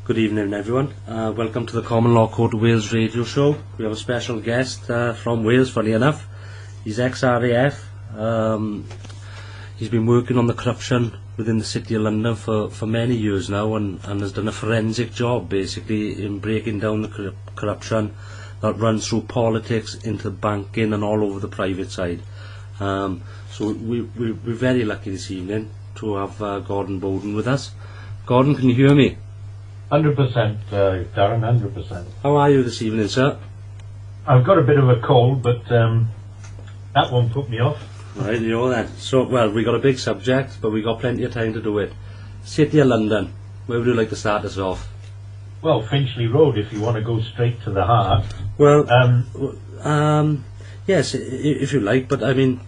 Good evening, everyone. Welcome to the Common Law Court of Wales radio show. We have a special guest from Wales, funny enough. He's ex-RAF. He's been working on the corruption within the City of London for many years now, and has done a forensic job, basically, in breaking down the corruption that runs through politics, into banking, and all over the private side. So we're very lucky this evening to have Gordon Bowden with us. Gordon, can you hear me? 100%, Darren, 100%. How are you this evening, sir? I've got a bit of a cold, but that won't put me off. Right, you know then. So, well, we got a big subject, but we got plenty of time to do it. City of London, where would you like to start us off? Well, Finchley Road, if you want to go straight to the heart. Well, yes, if you like, but I mean,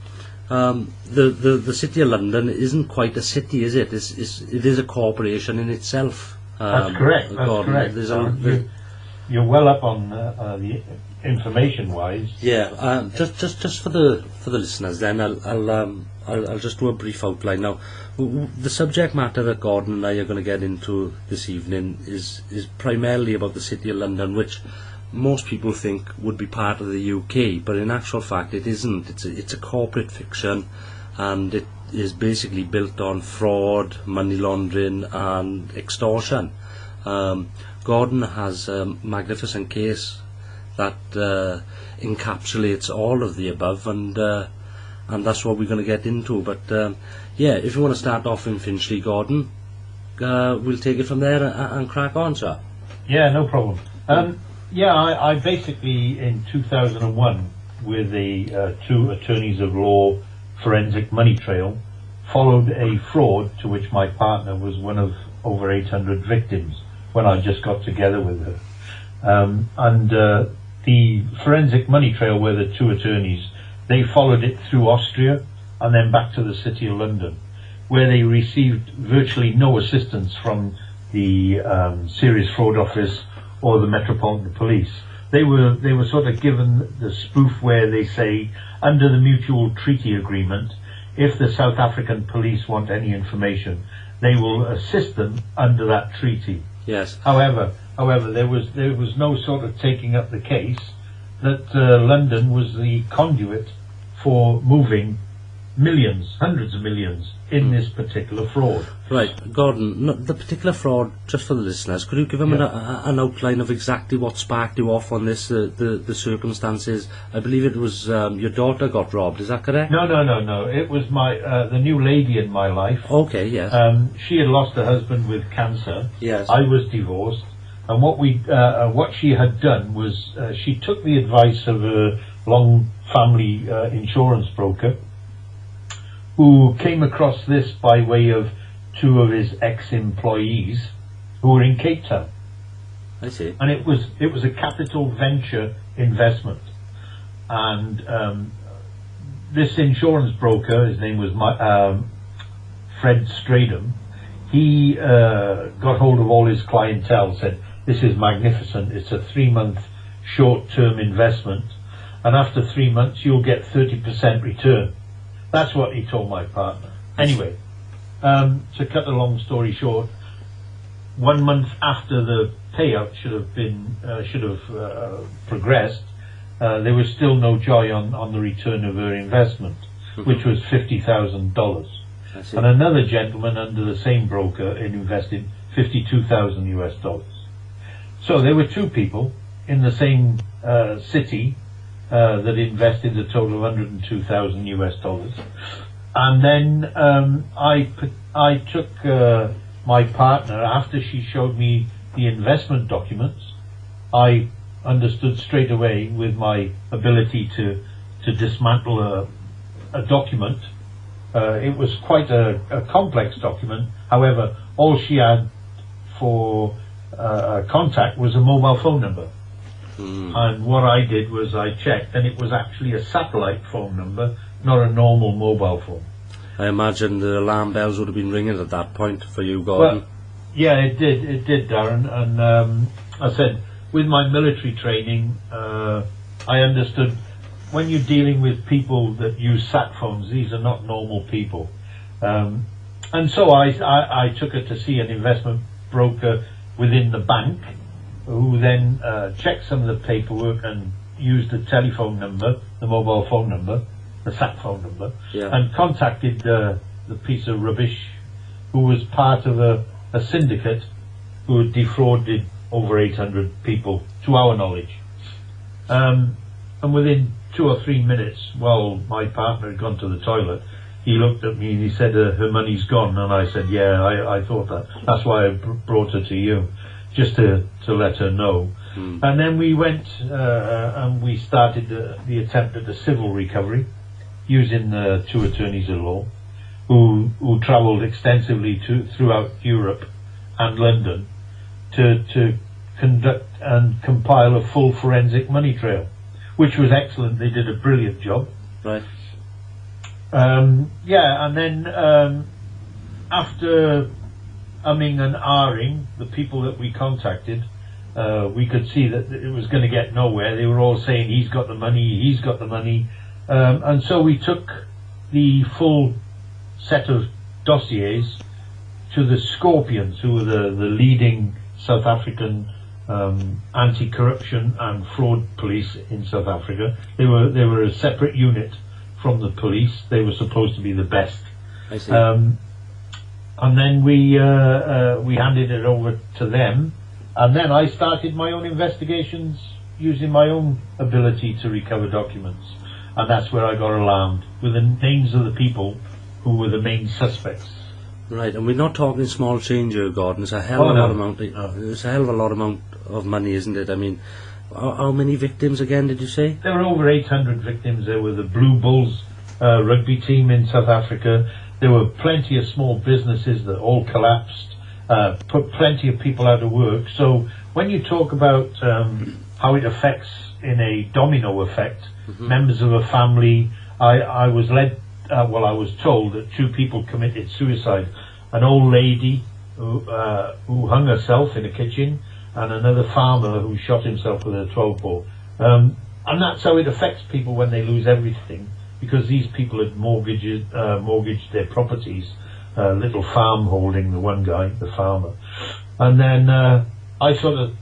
the City of London isn't quite a city, is it? It is a corporation in itself. That's correct. That's correct. You're well up on the information-wise. Yeah. Just for the listeners, then I'll just do a brief outline now. The subject matter that Gordon and I are going to get into this evening is primarily about the City of London, which most people think would be part of the UK, but in actual fact it isn't. It's a corporate fiction, and it is basically built on fraud, money laundering and extortion. Gordon has a magnificent case that encapsulates all of the above, and that's what we're going to get into. But yeah, if you want to start off in Finchley, Gordon, we'll take it from there and crack on, sir. Yeah, no problem. Yeah, I basically, in 2001, with the two attorneys of law forensic money trail, followed a fraud to which my partner was one of over 800 victims when I just got together with her. The forensic money trail were the two attorneys. They followed it through Austria and then back to the City of London, where they received virtually no assistance from the Serious Fraud Office or the Metropolitan Police. They were sort of given the spoof where they say, under the Mutual Treaty Agreement, if the South African police want any information, they will assist them under that treaty. Yes. However, there was no sort of taking up the case that London was the conduit for moving millions, hundreds of millions, in this particular fraud. Right, Gordon, the particular fraud, just for the listeners, could you give them an outline of exactly what sparked you off on this, the circumstances? I believe it was your daughter got robbed, is that correct? No. It was the new lady in my life. Okay, yes. She had lost her husband with cancer. Yes. I was divorced. And what she had done was she took the advice of a long family insurance broker, who came across this by way of two of his ex-employees who were in Cape Town. I see. And it was a capital venture investment, and this insurance broker, his name was Fred Stradham. He got hold of all his clientele, said, "This is magnificent. It's a 3-month short-term investment, and after 3 months you'll get 30% return." That's what he told my partner. Anyway, to cut a long story short, 1 month after the payout should have progressed, there was still no joy on the return of her investment, which was $50,000. And another gentleman under the same broker invested $52,000 US. So there were two people in the same city that invested a total of $102,000 US. And then I took my partner, after she showed me the investment documents. I understood straight away, with my ability to dismantle a document. It was quite a complex document. However, all she had for contact was a mobile phone number. And what I did was I checked, and it was actually a satellite phone number, not a normal mobile phone. I imagine the alarm bells would have been ringing at that point for you, Gordon. Well, yeah, it did, Darren. And I said, with my military training, I understood when you're dealing with people that use sat phones, these are not normal people. And so I took her to see an investment broker within the bank, who then checked some of the paperwork and used the telephone number, the mobile phone number, the sat phone number, and contacted the piece of rubbish who was part of a syndicate who had defrauded over 800 people, to our knowledge. And within 2 or 3 minutes, while my partner had gone to the toilet, he looked at me and he said, her money's gone. And I said, yeah, I thought that. That's why I brought her to you, just to let her know. And then we went and we started the attempt at the civil recovery, using 2 attorneys at law, who travelled extensively throughout Europe and London to conduct and compile a full forensic money trail, which was excellent. They did a brilliant job. Right. And then after umming and ahhing, the people that we contacted, we could see that it was going to get nowhere. They were all saying, he's got the money, and so we took the full set of dossiers to the Scorpions, who were the leading South African anti-corruption and fraud police in South Africa. They were a separate unit from the police. They were supposed to be the best. I see. And then we handed it over to them, and then I started my own investigations using my own ability to recover documents, and that's where I got alarmed with the names of the people who were the main suspects. Right, and we're not talking small change here, Gordon. It's a hell of a lot amount. It's a hell of a lot amount of money, isn't it? I mean, how many victims again did you say? There were over 800 victims. There were the Blue Bulls rugby team in South Africa. There were plenty of small businesses that all collapsed, put plenty of people out of work. So when you talk about how it affects in a domino effect, members of a family, I was led, I was told that 2 people committed suicide. An old lady who hung herself in a kitchen, and another farmer who shot himself with a 12-bore. And that's how it affects people when they lose everything, because these people had mortgaged their properties, little farm holding, the one guy, the farmer. And then I sort of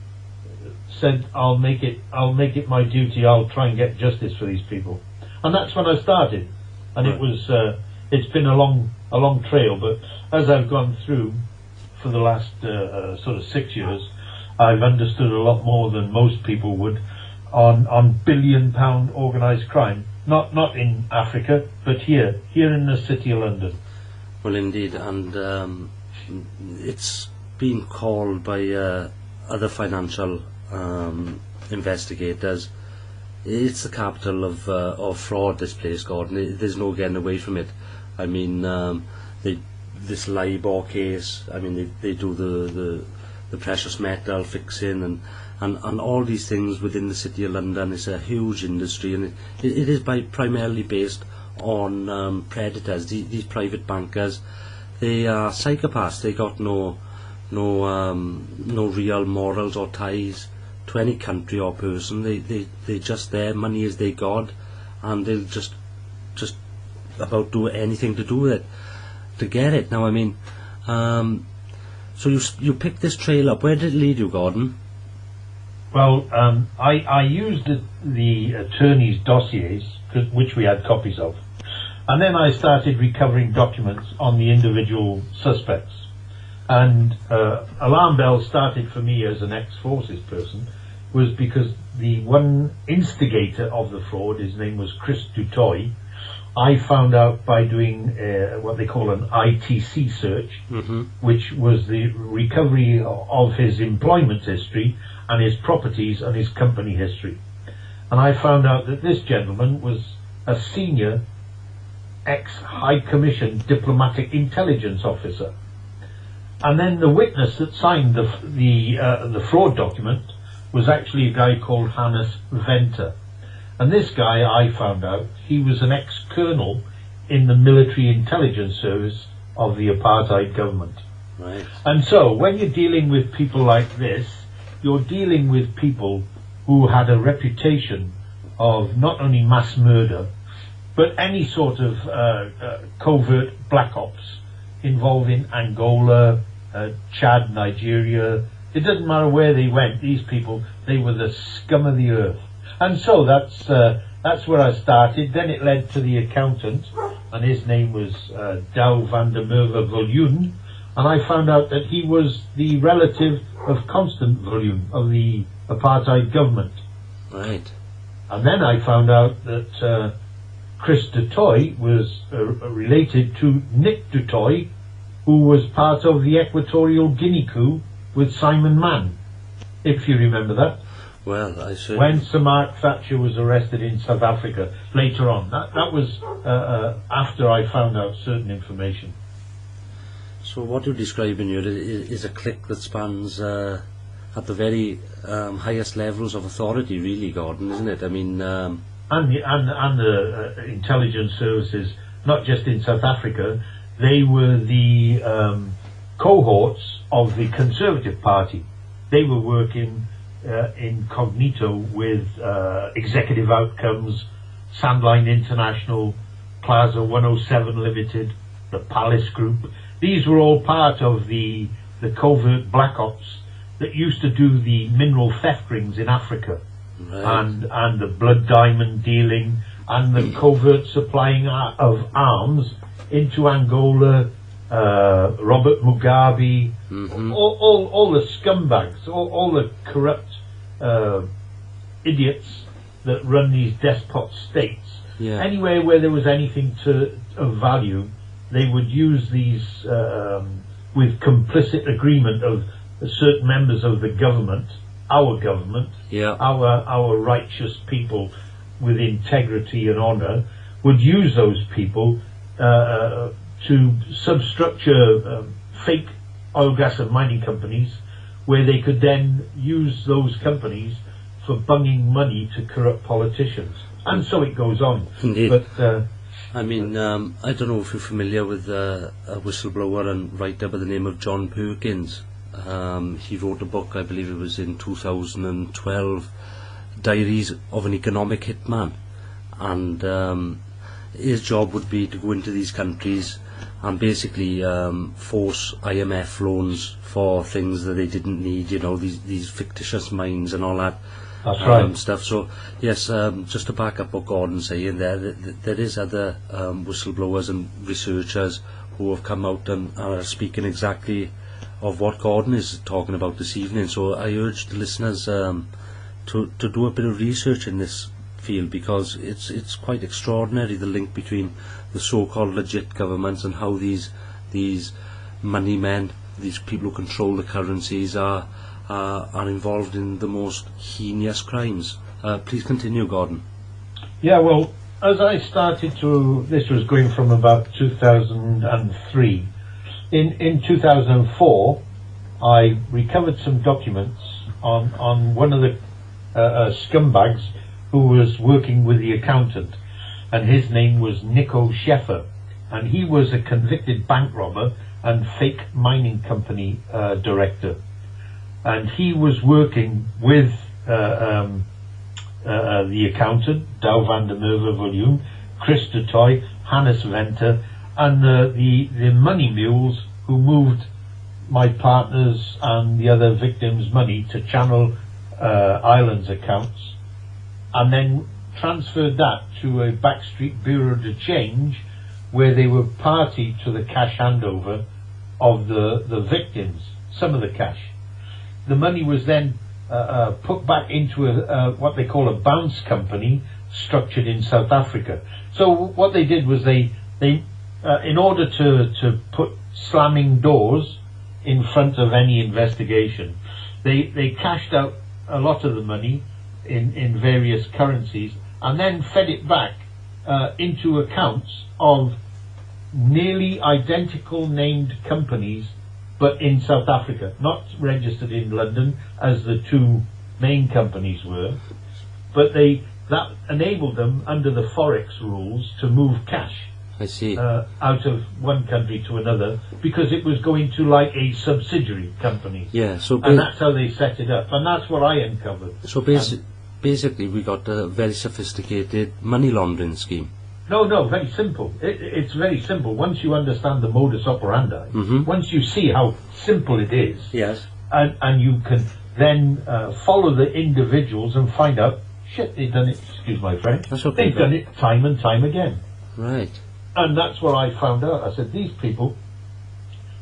said, I'll make it my duty, I'll try and get justice for these people. And that's when I started. And it's been a long trail, but as I've gone through for the last sort of 6 years, I've understood a lot more than most people would on billion-pound organised crime. Not in Africa, but here in the city of London. Well, indeed, and it's been called by other financial investigators. It's the capital of fraud, this place, Gordon. There's no getting away from it. I mean, this LIBOR case, I mean, they do the precious metal fixing and all these things within the city of London. It's a huge industry, and it is primarily based on predators. These private bankers, they are psychopaths. They got no real morals or ties to any country or person. They just, their money is their god, and they'll just about do anything to do with it, to get it. Now, I mean, so you picked this trail up. Where did it lead you, Gordon? Well, I used the attorney's dossiers, which we had copies of, and then I started recovering documents on the individual suspects. And alarm bells started for me as an ex-forces person, was because the one instigator of the fraud, his name was Chris Dutoy, I found out by doing what they call an ITC search, which was the recovery of his employment history and his properties and his company history. And I found out that this gentleman was a senior ex-High Commission diplomatic intelligence officer. And then the witness that signed the fraud document was actually a guy called Hannes Venter. And this guy, I found out, he was an ex-colonel in the military intelligence service of the apartheid government. Right. And so, when you're dealing with people like this, you're dealing with people who had a reputation of not only mass murder, but any sort of covert black ops involving Angola, Chad, Nigeria, It doesn't matter where they went. These people, they were the scum of the earth. And so that's where I started. Then it led to the accountant, and his name was Douw van der Merwe Viljoen, and I found out that he was the relative of Constant Viljoen of the apartheid government. Right. And then I found out that Chris du Toit was related to Nick du Toit, who was part of the Equatorial Guinea coup with Simon Mann, if you remember that. Well, I see. When Sir Mark Thatcher was arrested in South Africa later on. That was after I found out certain information. So what you're describing here is a clique that spans at the very highest levels of authority, really, Gordon, isn't it? I mean... and the intelligence services, not just in South Africa, they were the cohorts of the Conservative Party. They were working incognito with Executive Outcomes, Sandline International, Plaza 107 Limited, the Palace Group. These were all part of the covert black ops that used to do the mineral theft rings in Africa. Right. And the blood diamond dealing and the covert supplying of arms into Angola, Robert Mugabe, all the scumbags, all the corrupt idiots that run these despot states. Yeah. Anywhere where there was anything of value, they would use these with complicit agreement of certain members of the government, our government, our righteous people with integrity and honour, would use those people to substructure fake oil, gas and mining companies, where they could then use those companies for bunging money to corrupt politicians. And so it goes on. Indeed. But, I mean, I don't know if you're familiar with a whistleblower and writer by the name of John Perkins. He wrote a book, I believe it was in 2012, Diaries of an Economic Hitman. And his job would be to go into these countries and basically force IMF loans for things that they didn't need, you know, these fictitious mines and all that. That's right. Stuff. So yes, just to back up what Gordon's saying there is other whistleblowers and researchers who have come out and are speaking exactly of what Gordon is talking about this evening. So I urge the listeners to do a bit of research in this field, because it's quite extraordinary, the link between the so-called legit governments and how these money men, these people who control the currencies, are involved in the most heinous crimes. Please continue, Gordon. Yeah, well, as I started to, this was going from about 2003. In 2004, I recovered some documents on one of the scumbags who was working with the accountant, and his name was Nico Sheffer, and he was a convicted bank robber and fake mining company director. And he was working with the accountant, Douw van der Merwe Viljoen, Chris du Toit, Hannes Venter, and the money mules who moved my partners and the other victims' money to Channel Islands accounts, and then transferred that to a backstreet bureau de change, where they were party to the cash handover of the victims, some of the cash. The money was then put back into what they call a bounce company structured in South Africa. So what they did was they in order to put slamming doors in front of any investigation, they cashed out a lot of the money in various currencies and then fed it back into accounts of nearly identical named companies, but in South Africa, not registered in London as the two main companies were, but that enabled them under the Forex rules to move cash. I see. Out of one country to another, because it was going to like a subsidiary company. Yeah, so and that's how they set it up, and that's what I uncovered. So basically we got a very sophisticated money laundering scheme. No, very simple. It's very simple. Once you understand the modus operandi, once you see how simple it is, yes, and you can then follow the individuals and find out, shit, they've done it, excuse my French, That's okay, they've done it time and time again. Right. And that's what I found out. I said, these people,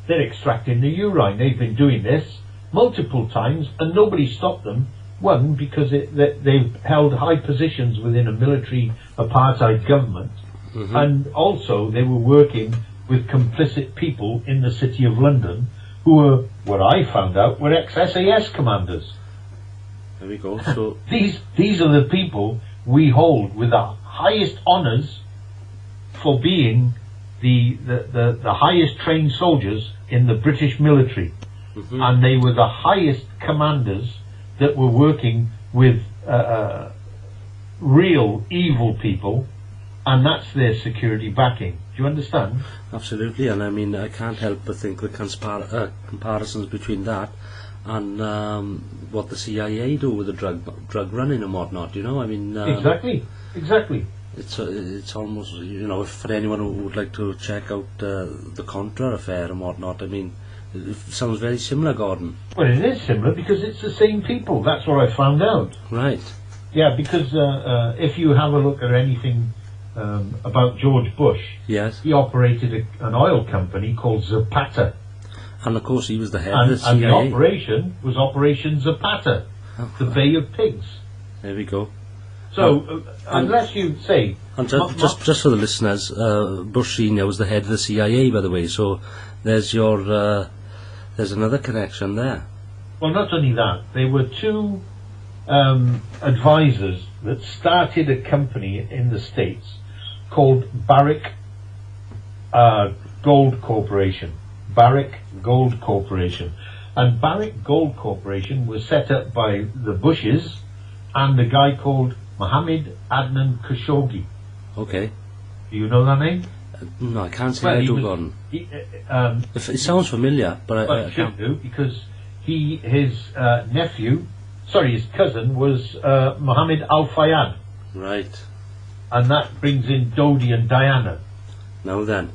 they're extracting the urine. They've been doing this multiple times and nobody stopped them. One, because they've held high positions within a military apartheid government, and also they were working with complicit people in the City of London who were, what I found out, were ex-SAS commanders. There we go. So these are the people we hold with the highest honours for being the highest trained soldiers in the British military, and they were the highest commanders that were working with real evil people, and that's their security backing. Do you understand? absolutely, and I mean, I can't help but think the comparisons between that and what the CIA do with the drug running and whatnot. You know, I mean, Exactly. It's almost, you know, for anyone who would like to check out the Contra affair and whatnot, I mean, it sounds very similar, Gordon. Well, it is similar because it's the same people. That's what I found out. Right. Yeah, because if you have a look at anything about George Bush, Yes. he operated an oil company called Zapata, And of course he was the head of the and CIA. the operation was Operation Zapata, the Bay of Pigs. There we go. So, unless you say... And just for the listeners, Bush Senior was the head of the CIA, by the way, so there's your there's another connection there. Well, not only that, they were two advisors that started a company in the States called Barrick Gold Corporation. Barrick Gold Corporation. And Barrick Gold Corporation was set up by the Bushes and a guy called Mohammed Adnan Khashoggi. Okay. Do you know that name? No, I can't say Well, I he do, was- Gordon. It he sounds familiar, but Well, I it should can't. do, because his cousin was Muhammad Al-Fayyad, Right. and that brings in Dodi and Diana, Now then,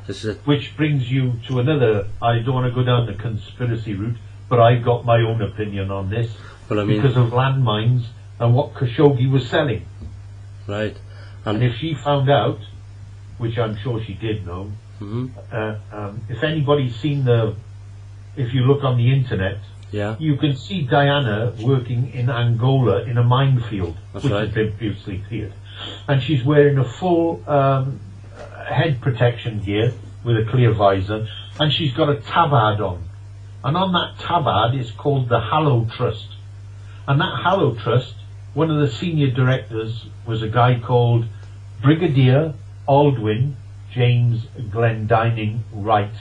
this is it. which brings you to another. I don't want to go down the conspiracy route, but I've got my own opinion on this Well, I mean, because of landmines and what Khashoggi was selling. right. And if she found out, which I'm sure she did know, hmm if anybody's seen if you look on the internet, Yeah. you can see Diana working in Angola in a minefield, That's which right. has been previously cleared. And she's wearing a full head protection gear with a clear visor, and she's got a tabard on. And on that tabard is called the Hallow Trust. And that Hallow Trust, one of the senior directors was a guy called Brigadier Aldwin James Glendining Wright.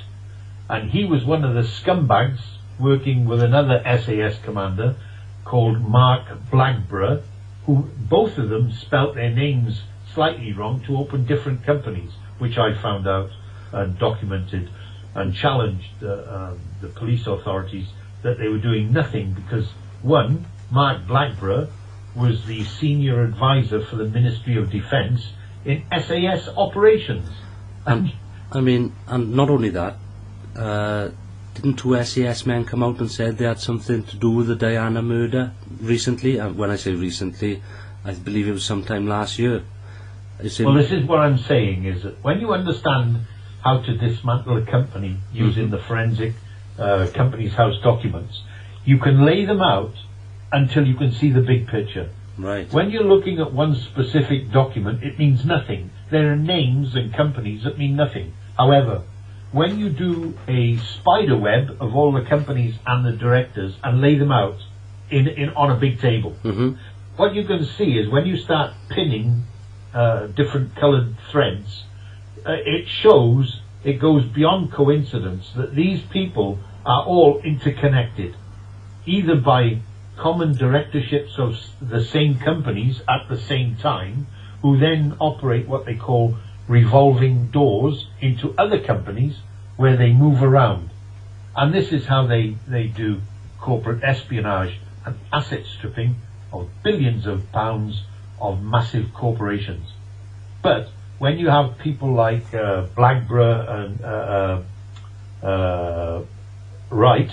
And he was one of the scumbags working with another SAS commander called Mark Blackburn, who both of them spelt their names slightly wrong to open different companies, which I found out and documented and challenged the police authorities that they were doing nothing because, one, Mark Blackburn was the senior advisor for the Ministry of Defence in SAS operations. And I mean, and not only that, didn't two SAS men come out and said they had something to do with the Diana murder recently? And when I say recently, I believe it was sometime last year. Well, this is what I'm saying, is that when you understand how to dismantle a company using the forensic Companies House documents, you can lay them out until you can see the big picture. Right. When you're looking at one specific document, it means nothing. There are names and companies that mean nothing. However, when you do a spider web of all the companies and the directors and lay them out on a big table, what you can see is when you start pinning different coloured threads, it goes beyond coincidence that these people are all interconnected, either by common directorships of the same companies at the same time, who then operate what they call revolving doors into other companies where they move around. And this is how they do corporate espionage and asset stripping of billions of pounds of massive corporations. But when you have people like Blackburn and Wright,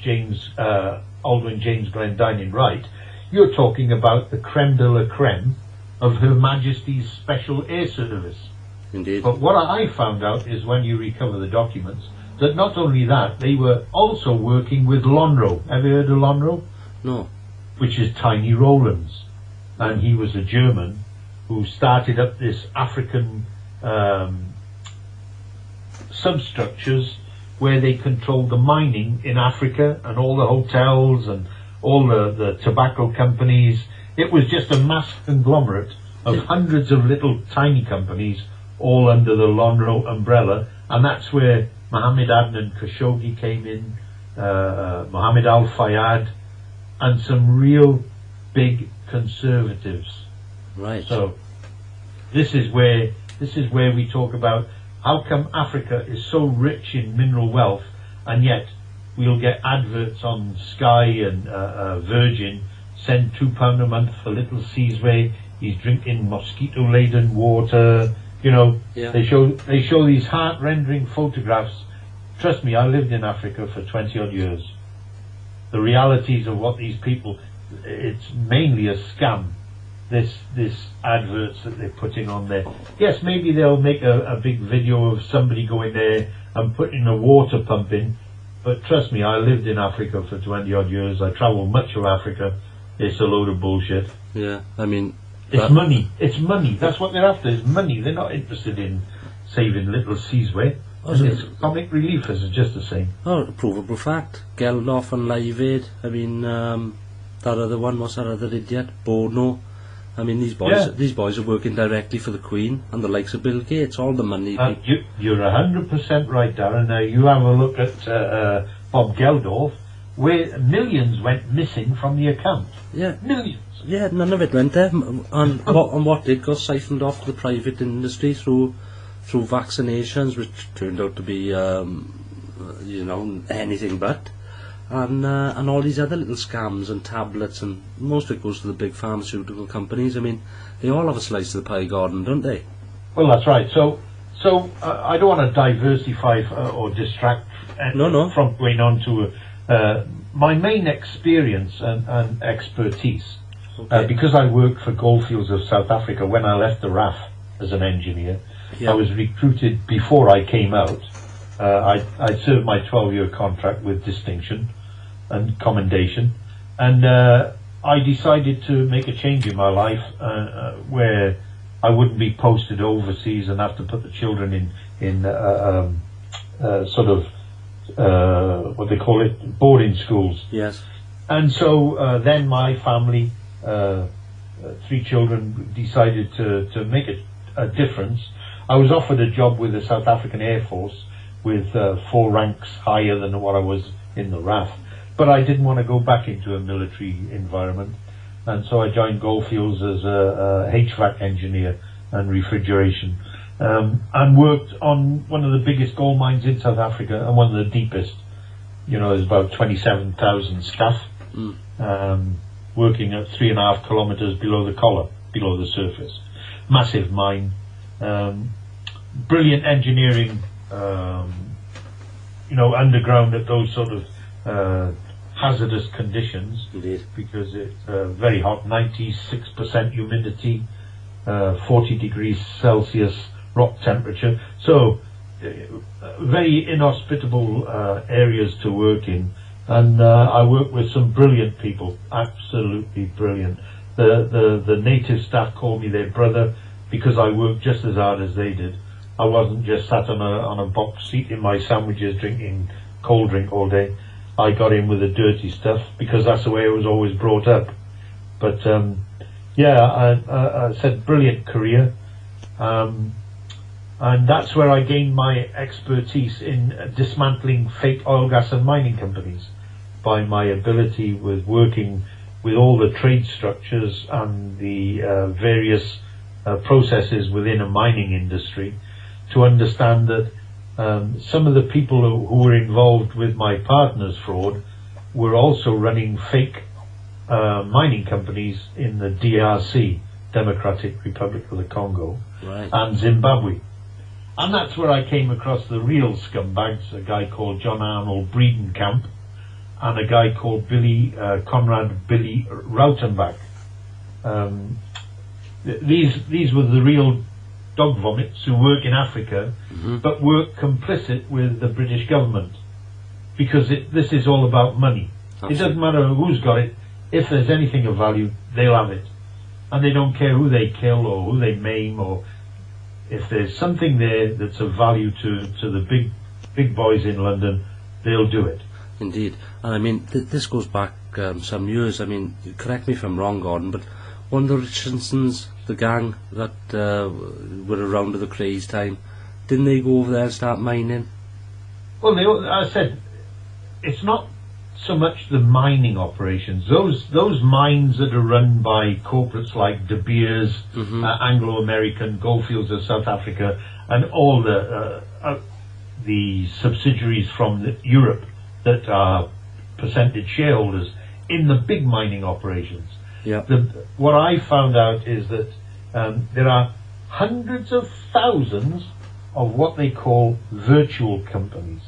Aldwyn James Glendining right, you're talking about the creme de la creme of Her Majesty's Special Air Service. Indeed. But what I found out is when you recover the documents, that not only that, they were also working with Lonro. Have you heard of Lonro? No. Which is Tiny Rollins. And he was a German who started up this African substructures where they controlled the mining in Africa and all the hotels and all the tobacco companies. It was just a mass conglomerate of hundreds of little tiny companies all under the Lonro umbrella, and that's where Mohammed Adnan Khashoggi came in, Mohammed Al Fayed, and some real big conservatives. Right. So this is where we talk about how come Africa is so rich in mineral wealth, and yet we'll get adverts on Sky and Virgin, send £2 a month for little Seasway, he's drinking mosquito-laden water, you know. Yeah. They show these heart-rending photographs. Trust me, I lived in Africa for 20 odd years. The realities of what these people, it's mainly a scam, this adverts that they're putting on there. Yes, maybe they'll make a big video of somebody going there and putting a water pump in, but trust me, I lived in Africa for 20 odd years. I travelled much of Africa. It's a load of bullshit. Yeah, I mean... It's money. It's money. That's what they're after, is money. They're not interested in saving little Seasway. It's comic relief is just the same. Oh, provable fact. Geldof and Live. I mean, that other one, what's that other idiot? Bono. I mean, these boys are working directly for the Queen and the likes of Bill Gates. All the money. You're 100% right, Darren. Now you have a look at Bob Geldof, where millions went missing from the account. Yeah. Millions. Yeah, none of it went there. And what did got siphoned off to the private industry through vaccinations, which turned out to be, anything but. And all these other little scams and tablets, and most of it goes to the big pharmaceutical companies. I mean, they all have a slice of the pie, Gordon, don't they? Well, that's right. So I don't want to diversify or distract from going on to my main experience and expertise. Okay. Because I worked for Goldfields of South Africa when I left the RAF as an engineer. Yeah. I was recruited before I came out. I served my 12-year contract with distinction and commendation, and I decided to make a change in my life where I wouldn't be posted overseas and have to put the children in what they call it, boarding schools. Yes. And so then my family, 3 children, decided to make a difference. I was offered a job with the South African Air Force with 4 ranks higher than what I was in the RAF, but I didn't want to go back into a military environment, and so I joined Goldfields as a HVAC engineer and refrigeration, and worked on one of the biggest gold mines in South Africa and one of the deepest. You know, there's about 27,000 staff, working at 3.5 kilometers below the collar, below the surface. Massive mine, brilliant engineering, underground at those sort of hazardous conditions. Indeed. Because it's very hot, 96% humidity, 40 degrees Celsius rock temperature. So very inhospitable areas to work in. And I work with some brilliant people, absolutely brilliant. The native staff call me their brother because I worked just as hard as they did. I wasn't just sat on a box seat in my sandwiches drinking cold drink all day. I got in with the dirty stuff because that's the way I was always brought up. But I said brilliant career, and that's where I gained my expertise in dismantling fake oil, gas and mining companies by my ability with working with all the trade structures and the various processes within a mining industry, to understand that some of the people who were involved with my partner's fraud were also running fake mining companies in the DRC, Democratic Republic of the Congo, right, and Zimbabwe. And that's where I came across the real scumbags, a guy called John Arnold Breedenkamp and a guy called Conrad Billy Rautenbach. These were the real dog vomits who work in Africa, but work complicit with the British government, because this is all about money. Absolutely. It doesn't matter who's got it. If there's anything of value, they'll have it, and they don't care who they kill or who they maim, or if there's something there that's of value to the big boys in London, they'll do it. Indeed. And I mean, this goes back some years. I mean, correct me if I'm wrong, Gordon, but one of the Richardsons, the gang that were around at the craze time, didn't they go over there and start mining? Well, I said, it's not so much the mining operations. Those mines that are run by corporates like De Beers, Anglo-American, Goldfields of South Africa, and all the subsidiaries from Europe that are percentage shareholders in the big mining operations. Yeah. What I found out is that there are hundreds of thousands of what they call virtual companies.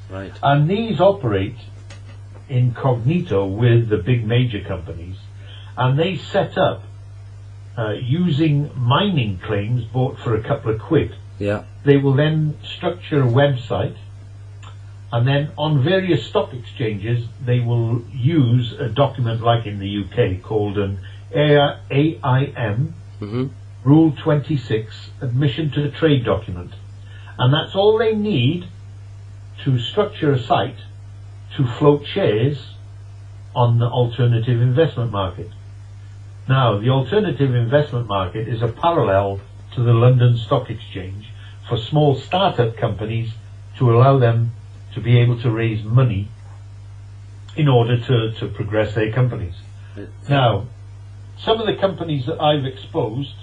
Right. And these operate incognito with the big major companies, and they set up using mining claims bought for a couple of quid. Yeah. They will then structure a website, and then on various stock exchanges they will use a document like in the UK called an AIM Rule 26 admission to the trade document, and that's all they need to structure a site to float shares on the alternative investment market. Now, the alternative investment market is a parallel to the London Stock Exchange for small startup companies to allow them to be able to raise money in order to progress their companies. Now, some of the companies that I've exposed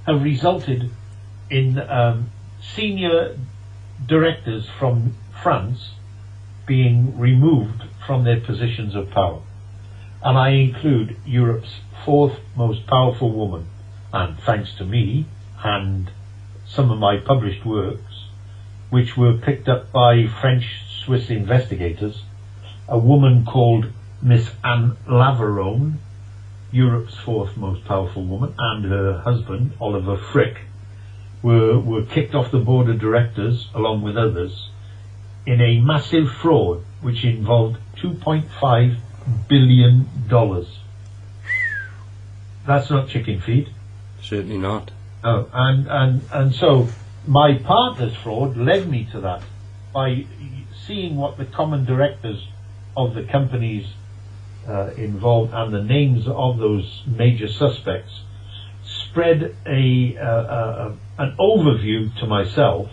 have resulted in senior directors from France being removed from their positions of power. And I include Europe's fourth most powerful woman, and thanks to me and some of my published works, which were picked up by French-Swiss investigators, a woman called Miss Anne Laveron, Europe's fourth most powerful woman, and her husband, Oliver Frick, were kicked off the board of directors, along with others, in a massive fraud which involved $2.5 billion. That's not chicken feed. Certainly not. Oh, and so my partner's fraud led me to that by seeing what the common directors of the companies involved and the names of those major suspects spread an overview to myself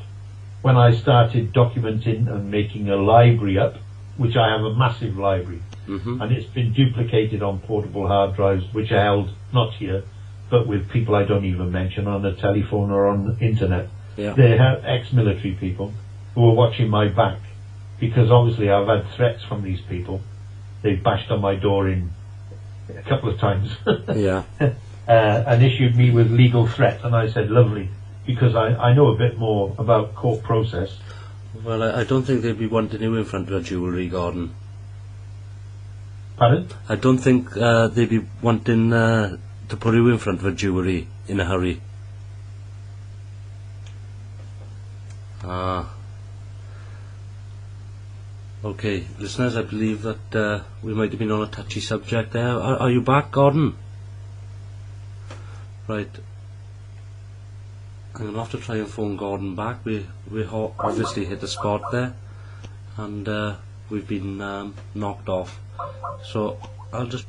when I started documenting and making a library up, which I have a massive library, and it's been duplicated on portable hard drives, which are held not here, but with people I don't even mention on the telephone or on the internet. Yeah. They have ex-military people who are watching my back, because obviously I've had threats from these people. They've bashed on my door a couple of times. Yeah. And issued me with legal threat, and I said lovely, because I know a bit more about court process. Well, I don't think they'd be wanting you in front of a jewellery garden. Pardon? I don't think they'd be wanting to put you in front of a jewellery in a hurry. Okay, listeners, I believe that we might have been on a touchy subject there. Are you back, Gordon? Right. I'm going to have to try and phone Gordon back. We obviously hit the spot there, and we've been knocked off. So I'll just...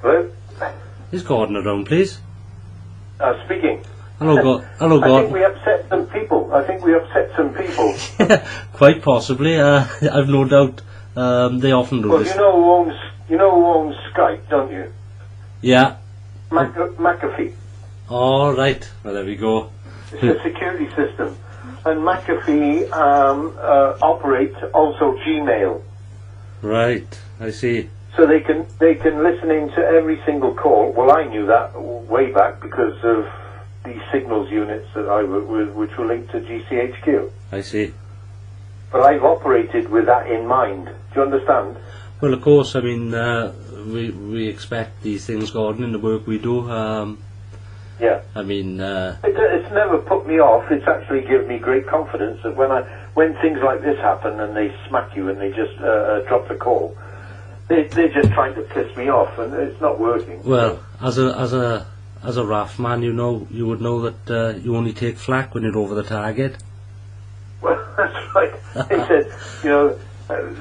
Hello? Is Gordon around, please? Speaking. Hello, Hello, Gordon. I think we upset some people. Quite possibly. I've no doubt. They often do Well, this. you know who owns Skype, don't you? Yeah. McAfee. All right. Well, there we go. It's a security system, and McAfee operates also Gmail. Right. I see. So they can listen into every single call. Well, I knew that way back because of the signals units that I which were linked to GCHQ. I see. But I've operated with that in mind. Do you understand? Well, of course. I mean, we expect these things, Gordon, in the work we do. Yeah. I mean, it's never put me off. It's actually given me great confidence that when things like this happen and they smack you and they just drop the call, they're just trying to piss me off, and it's not working. Well, as a RAF man, you would know that you only take flak when you're over the target. Well, that's right. They said,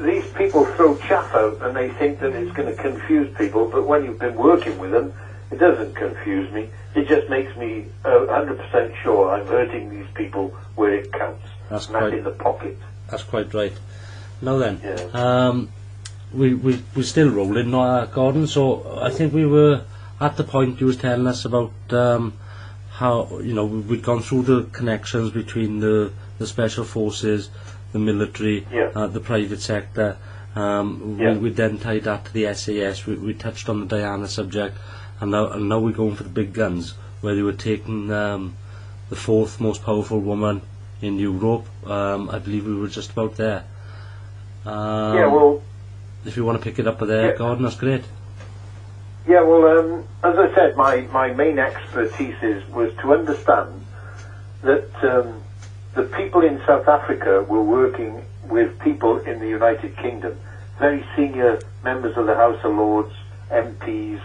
these people throw chaff out and they think that it's going to confuse people, but when you've been working with them, it doesn't confuse me. It just makes me 100% sure I'm hurting these people where it counts. That's not in the pocket. That's quite right. Now then, yeah. we're still rolling, Gordon, so I think we were at the point you was telling us about how, we'd gone through the connections between the special forces, the military, the private sector. We then tied that to the SAS. We touched on the Diana subject, and now we're going for the big guns, where they were taking the fourth most powerful woman in Europe. I believe we were just about there. If you want to pick it up there, Gordon, that's great. Yeah, well, as I said, my main expertise was to understand that the people in South Africa were working with people in the United Kingdom, very senior members of the House of Lords, MPs,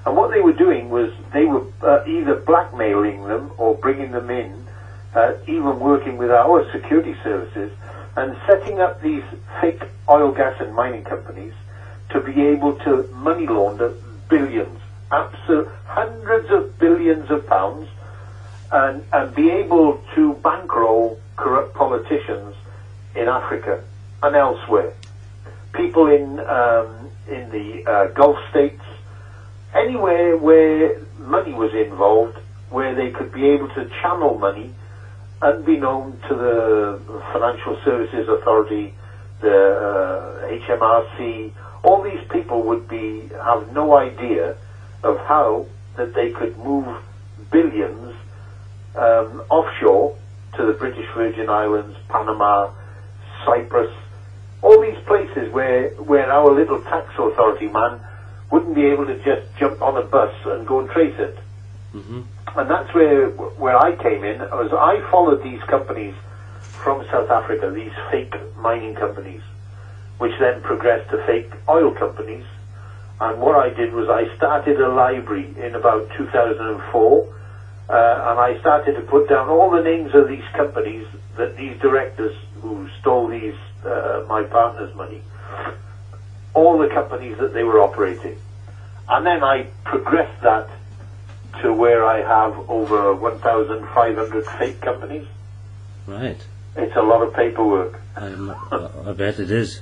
and what they were doing was they were either blackmailing them or bringing them in, even working with our security services, and setting up these fake oil, gas and mining companies to be able to money launder billions, hundreds of billions of pounds, and be able to bankroll corrupt politicians in Africa and elsewhere. People in the Gulf states, anywhere where money was involved, where they could be able to channel money unbeknown to the Financial Services Authority, the HMRC. All these people would have no idea of how that they could move billions offshore to the British Virgin Islands, Panama, Cyprus, all these places where our little tax authority man wouldn't be able to just jump on a bus and go and trace it. Mm-hmm. And that's where I came in. I followed these companies from South Africa, these fake mining companies, which then progressed to fake oil companies. And what I did was I started a library in about 2004, and I started to put down all the names of these companies, that these directors who stole these my partner's money, all the companies that they were operating. And then I progressed that to where I have over 1,500 fake companies. Right. It's a lot of paperwork. I bet it is.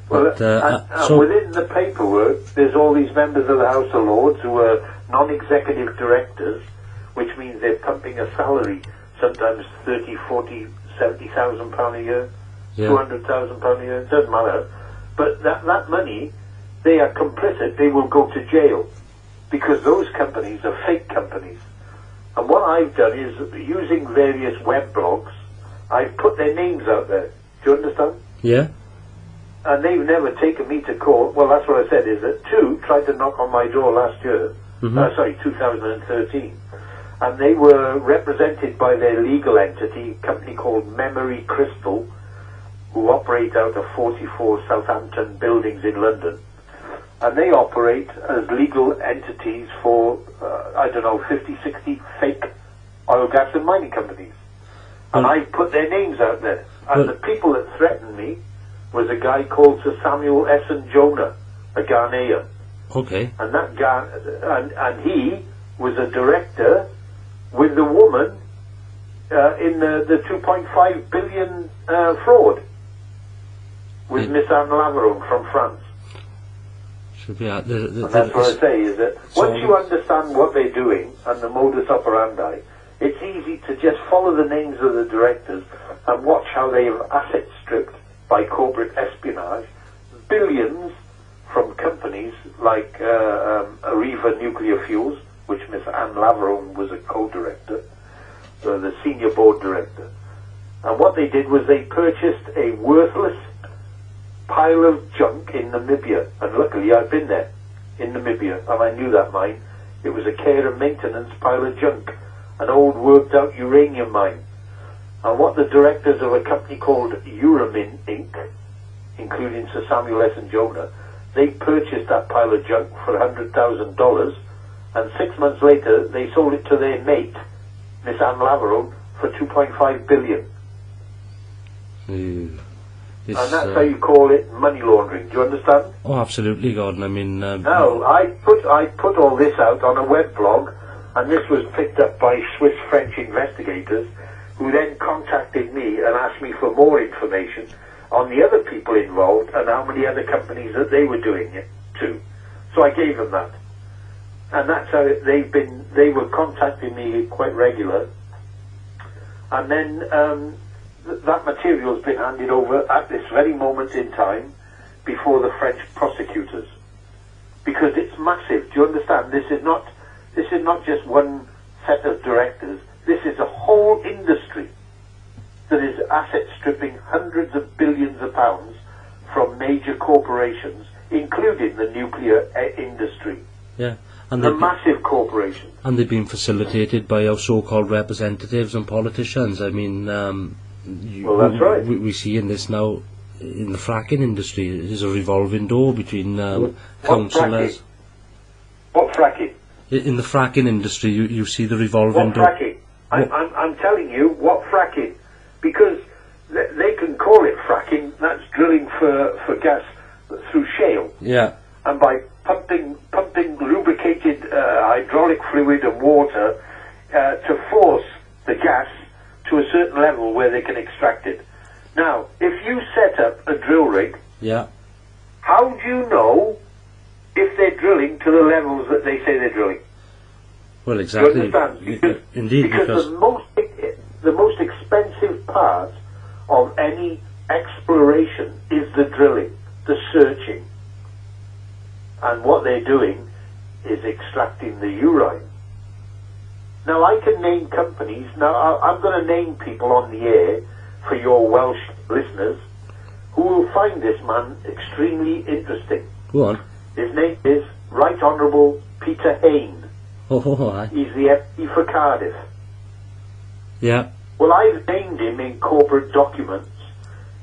But, so within the paperwork, there's all these members of the House of Lords who are non-executive directors, which means they're pumping a salary, sometimes 30, 40, 70,000 pound a year, 200,000 pound a year, it doesn't matter. But that money, they are complicit, they will go to jail, because those companies are fake companies. And what I've done is, using various web blogs, I've put their names out there. Do you understand? Yeah. And they've never taken me to court. Well, that's what I said, is that two tried to knock on my door last year, 2013. And they were represented by their legal entity, a company called Memory Crystal, who operate out of 44 Southampton buildings in London. And they operate as legal entities for, 50, 60 fake oil, gas and mining companies. And I put their names out there. And the people that threatened me was a guy called Sir Samuel Essen Jonah, a Ghanaian. Okay. And that guy, and he was a director with the woman in the 2.5 billion fraud with Miss Anne Laveron from France. Should be and that's what I say, is that once you understand what they're doing and the modus operandi, it's easy to just follow the names of the directors and watch how they have asset stripped by corporate espionage billions from like Arriva Nuclear Fuels, which Miss Anne Laveron was a co-director, the senior board director. And what they did was they purchased a worthless pile of junk in Namibia. And luckily I've been there, in Namibia, and I knew that mine. It was a care and maintenance pile of junk, an old worked out uranium mine. And what the directors of a company called Uramin Inc., including Sir Samuel S. and Jonah, they purchased that pile of junk for $100,000, and 6 months later they sold it to their mate, Miss Anne Laveron, for $2.5 billion. And that's how you call it money laundering. Do you understand? Oh, absolutely, Gordon. I mean, now I put all this out on a web blog, and this was picked up by Swiss-French investigators, who then contacted me and asked me for more information on the other people involved and how many other companies that they were doing it to. So I gave them that, and that's how they were contacting me quite regular, and then. That material has been handed over at this very moment in time before the French prosecutors, because it's massive. Do you understand? This is not just one set of directors. This is a whole industry that is asset stripping hundreds of billions of pounds from major corporations, including the nuclear industry. Yeah. And the massive corporations. And they've been facilitated by our so-called representatives and politicians. I mean, well, that's right. We see in this now, in the fracking industry, there's a revolving door between councillors. What fracking? In the fracking industry, you see the revolving door. What fracking? I'm telling you, what fracking? Because they can call it fracking. That's drilling for gas through shale. Yeah. And by pumping lubricated hydraulic fluid and water to force the gas to a certain level where they can extract it. Now, if you set up a drill rig, yeah, how do you know if they're drilling to the levels that they say they're drilling? Well, exactly. Do you understand? Because the most expensive part of any exploration is the drilling, the searching. And what they're doing is extracting the urine. Now, I can name companies. Now, I'm going to name people on the air for your Welsh listeners who will find this man extremely interesting. Go on. His name is Right Honourable Peter Hain. Oh, he's the FD for Cardiff. Yeah. Well, I've named him in corporate documents.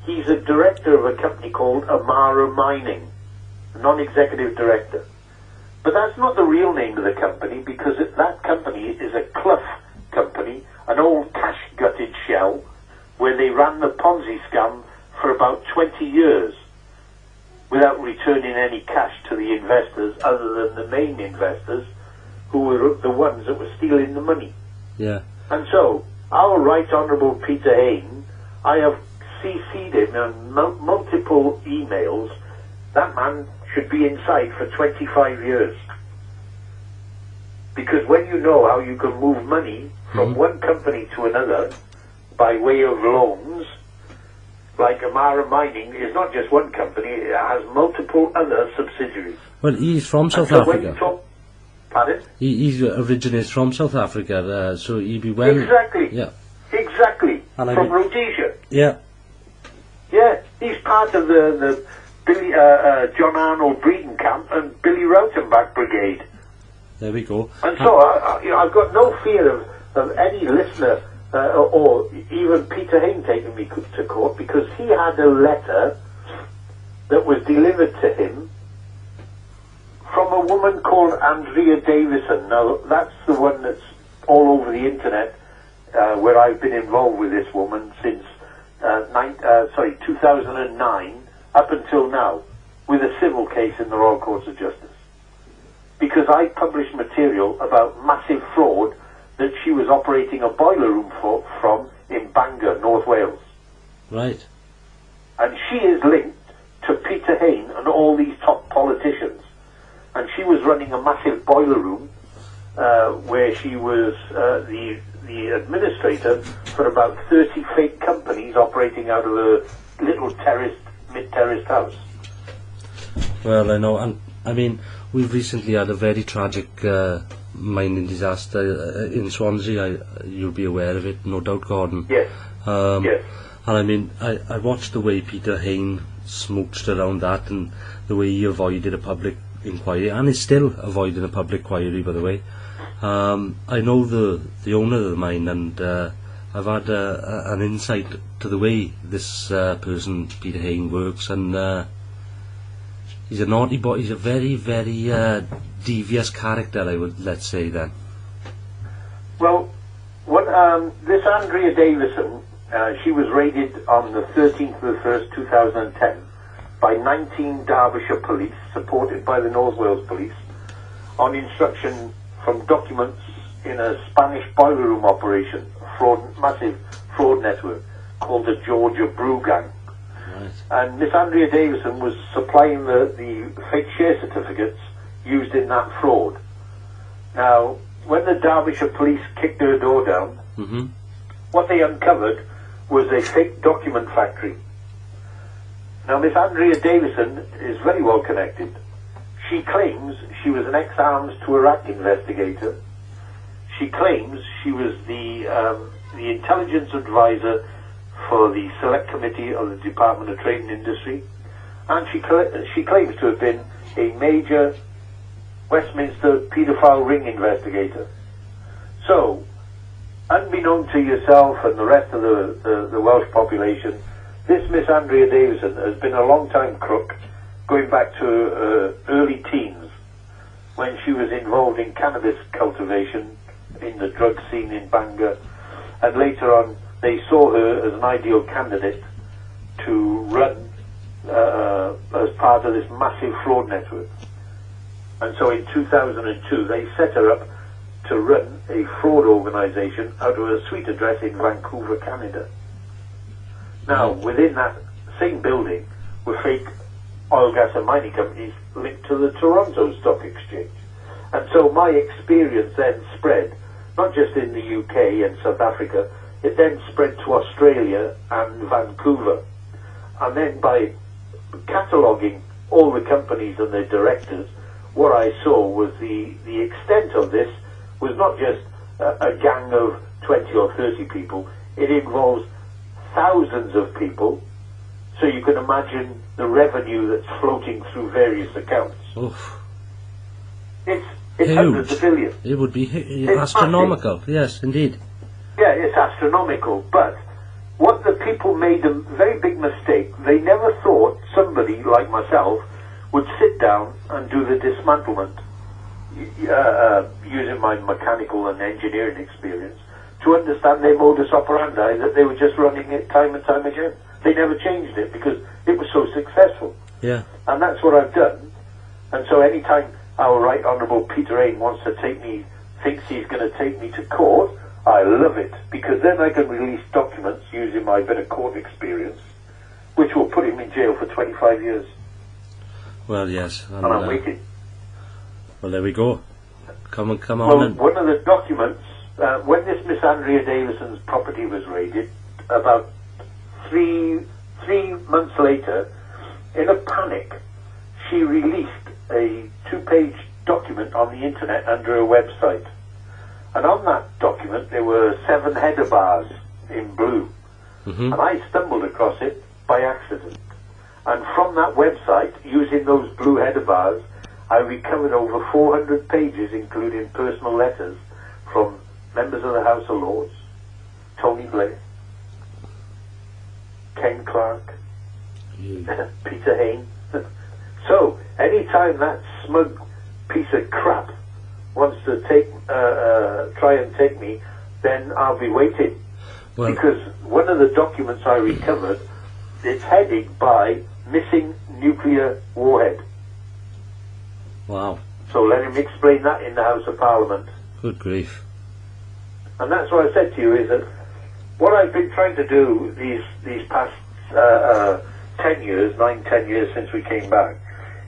He's a director of a company called Amara Mining, a non-executive director. But that's not the real name of the company, because that company is a Clough company, an old cash-gutted shell, where they ran the Ponzi scam for about 20 years without returning any cash to the investors other than the main investors, who were the ones that were stealing the money. Yeah. And so, our Right Honourable Peter Hain, I have CC'd him on multiple emails. That man should be inside for 25 years. Because when you know how you can move money from one company to another by way of loans, like Amara Mining is not just one company, it has multiple other subsidiaries. Well, he's from South Africa. Pardon? He originates from South Africa, so he'd be well... Exactly. Yeah. Exactly. And from Rhodesia. Yeah. Yeah, he's part of the Billy, John Arnold Breeden Camp and Billy Rautenbach Brigade. There we go. And so I've got no fear of any listener or even Peter Hain taking me to court, because he had a letter that was delivered to him from a woman called Andrea Davison. Now, that's the one that's all over the internet, where I've been involved with this woman since 2009 up until now, with a civil case in the Royal Courts of Justice. Because I published material about massive fraud that she was operating a boiler room from in Bangor, North Wales. Right. And she is linked to Peter Hain and all these top politicians. And she was running a massive boiler room where she was the administrator for about 30 fake companies operating out of a little mid-terraced house. Well, I know, and I mean, we've recently had a very tragic mining disaster in Swansea. You'll be aware of it, no doubt, Gordon. Yes. Yes. And I mean, I watched the way Peter Hain smooched around that, and the way he avoided a public inquiry, and is still avoiding a public inquiry, by the way. I know the owner of the mine, and I've had an insight to the way this person, Peter Hain, works, and he's a naughty boy. He's a very, very devious character, let's say then. Well, this Andrea Davison, she was raided on the 13th of the 1st, 2010, by 19 Derbyshire police, supported by the North Wales police, on instruction from documents in a Spanish boiler room operation, massive fraud network called the Georgia Brew Gang. Right. And Miss Andrea Davison was supplying the fake share certificates used in that fraud. Now, when the Derbyshire police kicked her door down, what they uncovered was a fake document factory. Now, Miss Andrea Davison is very well connected. She claims she was an ex-arms to Iraq investigator. She claims she was the intelligence advisor for the Select Committee of the Department of Trade and Industry, and she claims to have been a major Westminster paedophile ring investigator. So, unbeknown to yourself and the rest of the Welsh population, this Miss Andrea Davison has been a long-time crook, going back to early teens, when she was involved in cannabis cultivation in the drug scene in Bangor, and later on they saw her as an ideal candidate to run as part of this massive fraud network. And so in 2002 they set her up to run a fraud organisation out of a suite address in Vancouver, Canada. Now, within that same building were fake oil, gas and mining companies linked to the Toronto Stock Exchange. And so my experience then spread, not just in the UK and South Africa, it then spread to Australia and Vancouver. And then by cataloguing all the companies and their directors, what I saw was the extent of this was not just a gang of 20 or 30 people. It involves thousands of people, so you can imagine the revenue that's floating through various accounts. Oof. It's hundreds of billions. It would be astronomical. Massive. Yes, indeed. Yeah, it's astronomical, but what the people made a very big mistake. They never thought somebody like myself would sit down and do the dismantlement, using my mechanical and engineering experience, to understand their modus operandi, that they were just running it time and time again. They never changed it because it was so successful. Yeah. And that's what I've done. And so anytime our Right Honourable Peter Hain wants to thinks he's going to take me to court, I love it, because then I can release documents using my bit of court experience, which will put him in jail for 25 years. Well, yes. And I'm waiting. Well, there we go. Come on. Well, one of the documents, when this Miss Andrea Davison's property was raided, about three months later, in a panic, she released a 2-page document on the internet under a website. And on that document there were 7 header bars in blue. And I stumbled across it by accident. And from that website, using those blue header bars, I recovered over 400 pages, including personal letters from members of the House of Lords, Tony Blair, Ken Clark, Peter Hain. So, anytime that smug piece of crap wants to try and take me, then I'll be waiting. Well, because one of the documents I recovered, it's headed by missing nuclear warhead. Wow. So let him explain that in the House of Parliament. Good grief. And that's what I said to you, is that what I've been trying to do these past 10 years since we came back,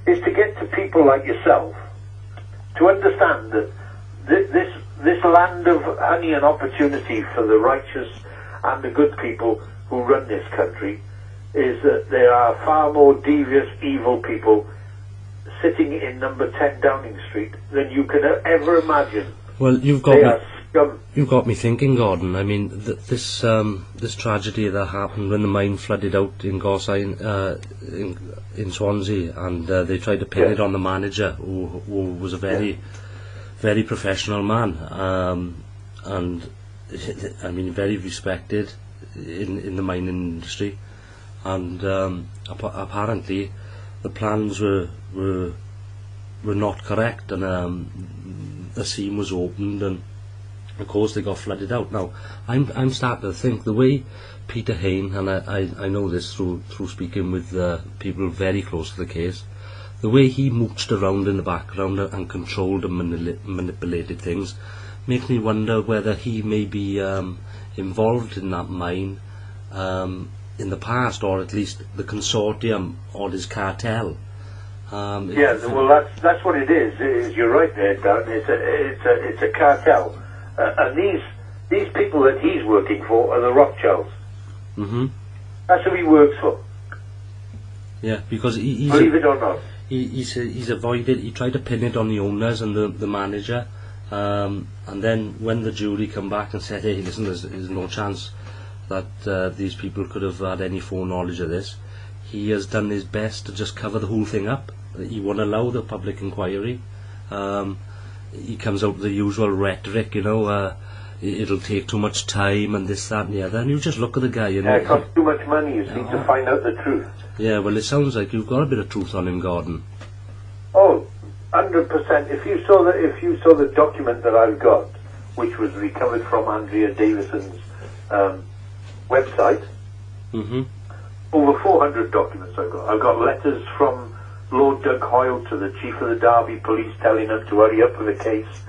is to get to people like yourself to understand that this land of honey and opportunity for the righteous and the good people who run this country is that there are far more devious, evil people sitting in number 10 Downing Street than you can ever imagine. Well, you've They got are scum. you've got me thinking, Gordon. I mean, this tragedy that happened when the mine flooded out in Gorsine, in Swansea, and they tried to pin it on the manager, who was a very professional man, and I mean, very respected in the mining industry, and apparently the plans were not correct, and the seam was opened, and of course they got flooded out. Now I'm starting to think the way Peter Hain, and I know this through speaking with people very close to the case, the way he mooched around in the background and controlled and manipulated things, makes me wonder whether he may be involved in that mine in the past, or at least the consortium or his cartel. Well, that's what it is. You're right there, Dan. It's a cartel, and these people that he's working for are the Rothschilds. Mm-hmm. That's who he works for. Yeah, because he's believe it or not. He's avoided. He tried to pin it on the owners and the manager, and then when the jury come back and said, "Hey, listen, there's no chance that these people could have had any foreknowledge of this," he has done his best to just cover the whole thing up. He won't allow the public inquiry. He comes out with the usual rhetoric, it'll take too much time and this, that and the other, and you just look at the guy and it costs too much money, you see, to find out the truth. Yeah, well, it sounds like you've got a bit of truth on him, Gordon. Oh, 100%. If you saw the document that I've got, which was recovered from Andrea Davison's website, over 400 documents I've got. I've got letters from Lord Doug Hoyle to the Chief of the Derby Police telling him to hurry up with the case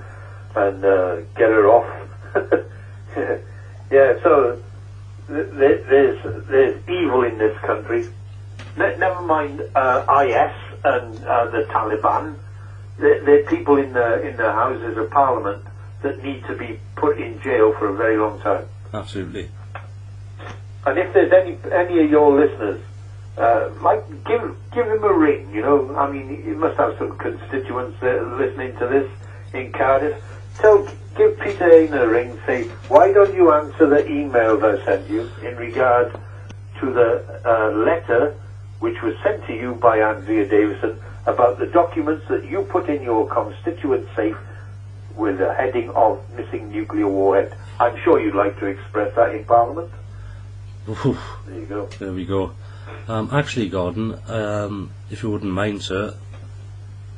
and get her off. Yeah, so there's evil in this country. Never mind IS and the Taliban. They're people in the Houses of Parliament that need to be put in jail for a very long time. Absolutely. And if there's any of your listeners, give him a ring. I mean, you must have some constituents listening to this in Cardiff. Give Peter Hain a ring. Say, why don't you answer the emails I sent you in regard to the letter which was sent to you by Andrea Davison about the documents that you put in your constituent safe with a heading of missing nuclear warhead. I'm sure you'd like to express that in Parliament. Oof. There you go. There we go. Actually, Gordon, if you wouldn't mind, sir,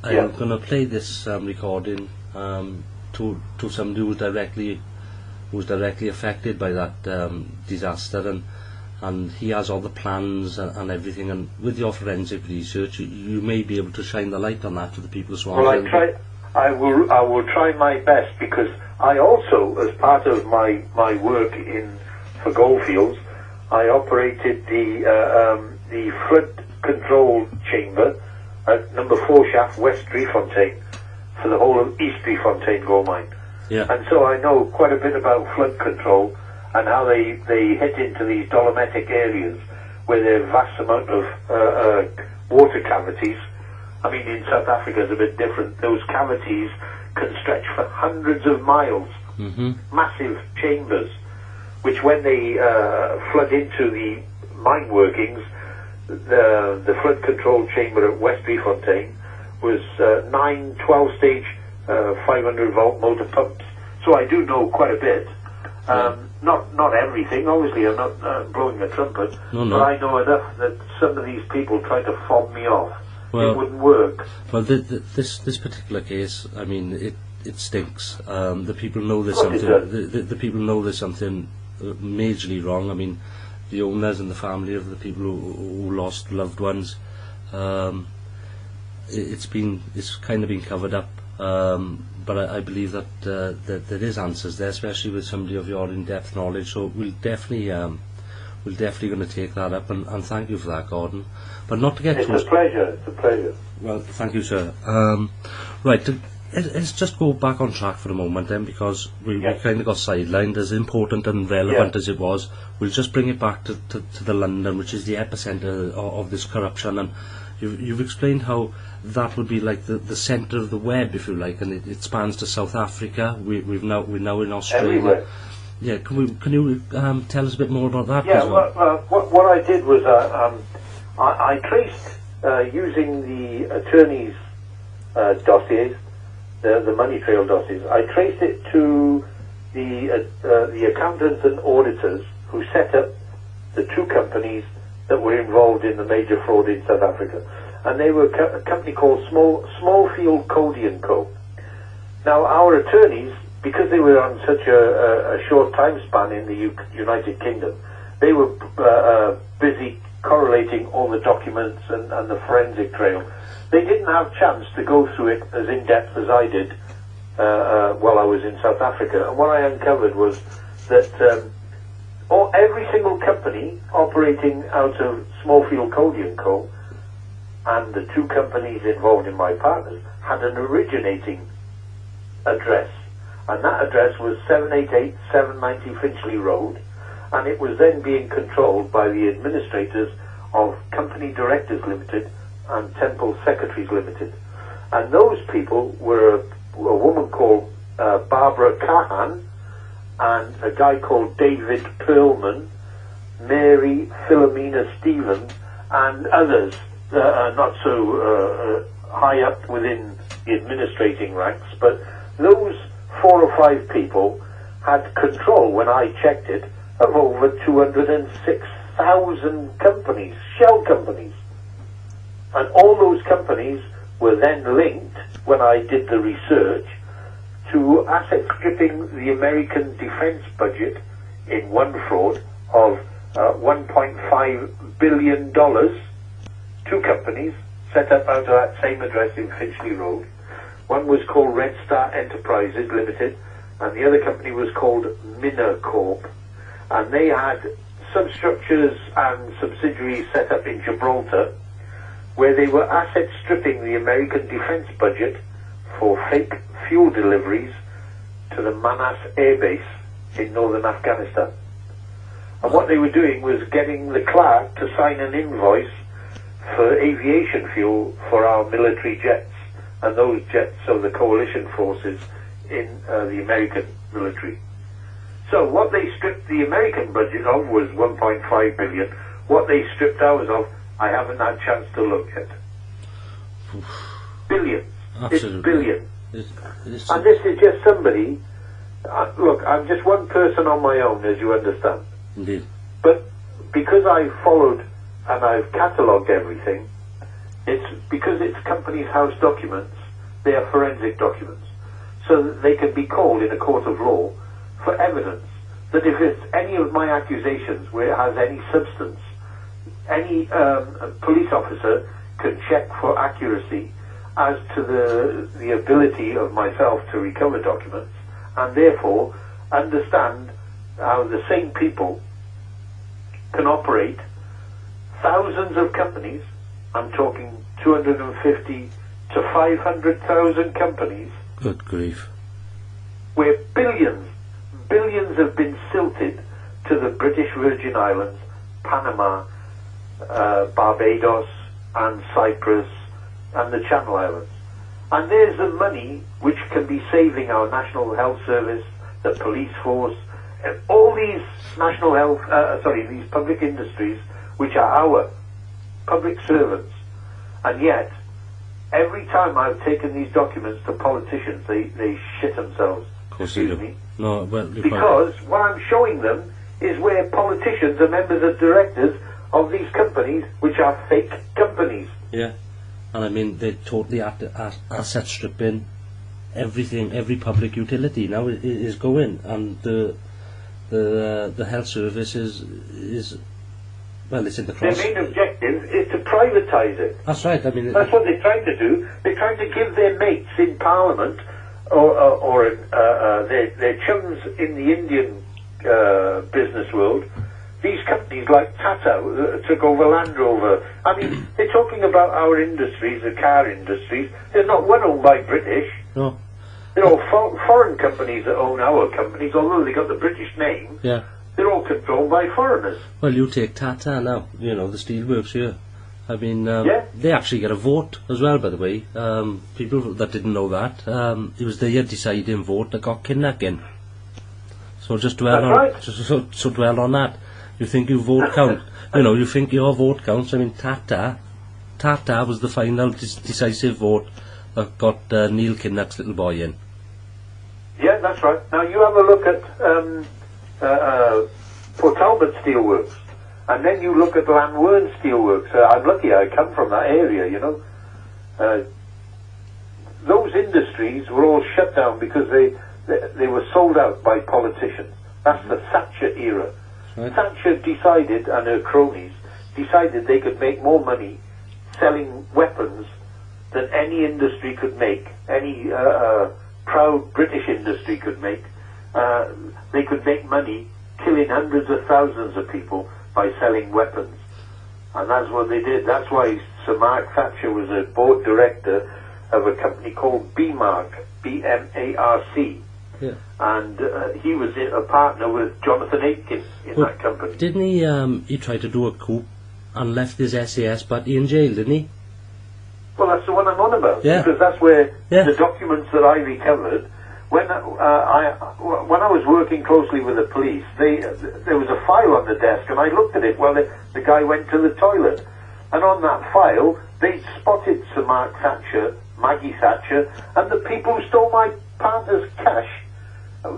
I'm going to play this recording to somebody who's directly affected by that disaster, and he has all the plans and everything. And with your forensic research, you may be able to shine the light on that to the people of Swansea. Well, I will try my best, because I also, as part of my work for Goldfields, I operated the flood control chamber at number 4 shaft West Driefontein for the whole of East Driefontein gold mine. Yeah. And so I know quite a bit about flood control and how they hit into these dolomitic areas where there are vast amount of water cavities. I mean, in South Africa it's a bit different. Those cavities can stretch for hundreds of miles. Massive chambers, which when they flood into the mine workings, the flood control chamber at West Driefontein was 9 12-stage 500-volt motor pumps. So I do know quite a bit. Not everything, obviously. I'm not blowing a trumpet, but I know enough that some of these people try to fob me off. Well, it wouldn't work. Well, this particular case, I mean, it stinks. The people know there's something. The people know there's something majorly wrong. I mean, the owners and the family of the people who lost loved ones. It's kind of been covered up. But I believe that there is answers there, especially with somebody of your in-depth knowledge. So we'll definitely going to take that up, and thank you for that, Gordon. But not to get It's a pleasure. It's a pleasure. Well, thank you, sir. Right, let's just go back on track for a moment then, because we kind of got sidelined. As important and relevant as it was, we'll just bring it back to the London, which is the epicenter of this corruption. And you've explained how that would be like the centre of the web, if you like, and it spans to South Africa. We're now in Australia. Everywhere. Yeah, can you tell us a bit more about that? Yeah, well? what I did was I traced using the attorneys' dossiers, the money trail dossiers. I traced it to the accountants and auditors who set up the two companies that were involved in the major fraud in South Africa, and they were a company called Smallfield Cody & Co. Now, our attorneys, because they were on such a short time span in the United Kingdom, they were busy correlating all the documents and the forensic trail. They didn't have a chance to go through it as in-depth as I did while I was in South Africa. And what I uncovered was that every single company operating out of Smallfield Cody & Co. and the two companies involved in my partners had an originating address. And that address was 788 790 Finchley Road, and it was then being controlled by the administrators of Company Directors Limited and Temple Secretaries Limited. And those people were a woman called Barbara Cahan and a guy called David Perlman, Mary Philomena Stevens, and others not so high up within the administrating ranks, but those 4 or 5 people had control, when I checked it, of over 206,000 companies, shell companies. And all those companies were then linked, when I did the research, to asset stripping the American defense budget in one fraud of $1.5 billion. Two companies set up out of that same address in Finchley Road. One was called Red Star Enterprises Limited, and the other company was called Minna Corp. And they had substructures and subsidiaries set up in Gibraltar, where they were asset stripping the American defense budget for fake fuel deliveries to the Manas Air Base in northern Afghanistan. And what they were doing was getting the clerk to sign an invoice for aviation fuel for our military jets, and those jets of the coalition forces in the American military. So what they stripped the American budget of was 1.5 billion. What they stripped ours of, I haven't had a chance to look at. Billions. Absolutely. It's billions. It's And this is just somebody, look, I'm just one person on my own, as you understand. indeed. But because I followed and I've catalogued everything, it's because it's company's house documents, they are forensic documents, so that they can be called in a court of law for evidence that if it's any of my accusations where it has any substance, any police officer can check for accuracy as to the ability of myself to recover documents, and therefore understand how the same people can operate thousands of companies. I'm talking 250 to 500,000 companies. Good grief. Where billions have been silted to the British Virgin Islands, Panama, Barbados, and Cyprus, and the Channel Islands. And there's the money which can be saving our National Health Service, the police force, and all these these public industries, which are our public servants. And yet, every time I've taken these documents to politicians, they shit themselves. Of course they do. Me. No, well, Because what I'm showing them is where politicians are members of directors of these companies, which are fake companies. yeah, and I mean they totally asset stripping everything. Every public utility now is going, and the health service is well, it's in the cross. Their main objective is to privatise it. That's right. I mean, That's what they're trying to do. They're trying to give their mates in Parliament or their chums in the Indian business world, these companies like Tata took over Land Rover. I mean, they're talking about our industries, the car industries. There's not one owned by British. no, They're all foreign companies that own our companies, although they got the British name. yeah. They're all controlled by foreigners. Well, you take Tata now. You know the steelworks here. I mean, Yeah. they actually get a vote as well, by the way. People that didn't know that, it was their deciding vote that got kidnapping. So just dwell That's on, right. so dwell on that. You think your vote count? You think your vote counts. I mean, Tata was the final decisive vote that got Neil Kinnock's little boy in. Yeah, that's right. Now you have a look at Port Talbot Steelworks, and then you look at Llanwern Steelworks. I'm lucky I come from that area, you know. Those industries were all shut down because they were sold out by politicians. That's the Thatcher era. Right. Thatcher decided, and her cronies decided they could make more money selling weapons than any industry could make, any proud British industry could make. They could make money killing hundreds of thousands of people by selling weapons. And that's what they did. That's why Sir Mark Thatcher was a board director of a company called BMARC, B-M-A-R-C. Yeah. And he was a partner with Jonathan Aitken in that company. Didn't he try to do a coup and left his SAS party in jail, didn't he? Well, that's the one I'm on about. Yeah. Because that's where Yeah. the documents that I recovered, when I was working closely with the police, there was a file on the desk, and I looked at it while the guy went to the toilet. And on that file, they spotted Sir Mark Thatcher, Maggie Thatcher, and the people who stole my partner's cash.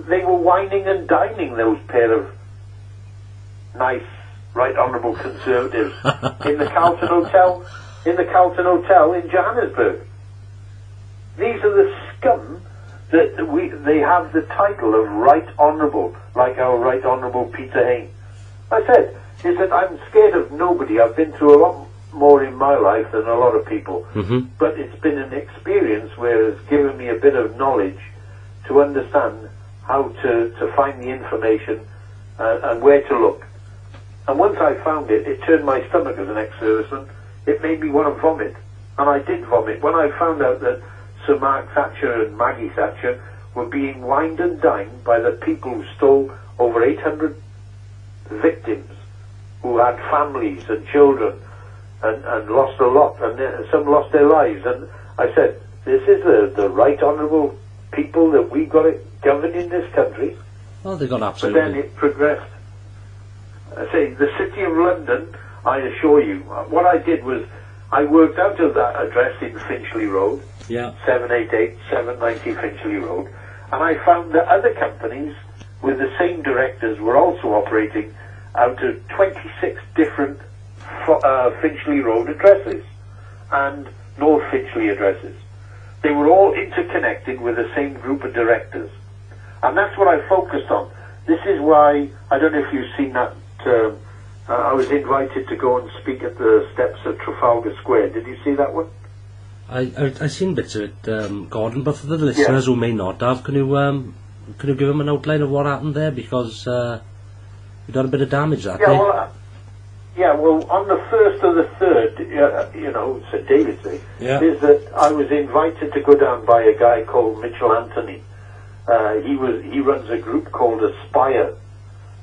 They were wining and dining, those pair of nice, right honourable conservatives in the Carlton Hotel, in Johannesburg. These are the scum that they have the title of right honourable, like our right honourable Peter Hain. I said, is that I'm scared of nobody. I've been through a lot more in my life than a lot of people, but it's been an experience where it's given me a bit of knowledge to understand how to find the information and where to look. And once I found it, it turned my stomach as an ex-serviceman. It made me want to vomit, and I did vomit when I found out that Sir Mark Thatcher and Maggie Thatcher were being wined and dined by the people who stole over 800 victims who had families and children and lost a lot, and some lost their lives. And I said, this is the right honourable people that we've got to govern in this country. Well, they got absolutely. But then it progressed. I say, the City of London, I assure you, what I did was I worked out of that address in Finchley Road, Yeah. 788, 790 Finchley Road, and I found that other companies with the same directors were also operating out of 26 different Finchley Road addresses and North Finchley addresses. They were all interconnected with the same group of directors. And that's what I focused on. This is why, I don't know if you've seen that, I was invited to go and speak at the steps of Trafalgar Square. Did you see that one? I seen bits of it, Gordon, but for the listeners who may not have, can you give them an outline of what happened there? Because you done a bit of damage that day. Well, on the 1st of the 3rd, St. David's Day, is that I was invited to go down by a guy called Mitchell Anthony. He runs a group called Aspire,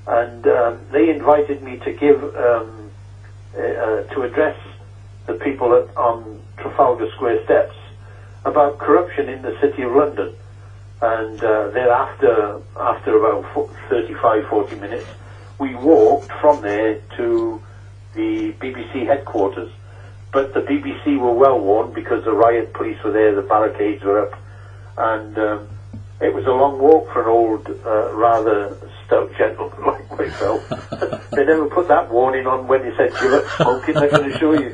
and they invited me to give to address the people on Trafalgar Square steps about corruption in the City of London. And thereafter, after about 35-40 minutes, we walked from there to the BBC headquarters. But the BBC were well warned because the riot police were there, the barricades were up, and it was a long walk for an old, rather stout gentleman like myself. They never put that warning on when they said, give up smoking, I can assure you.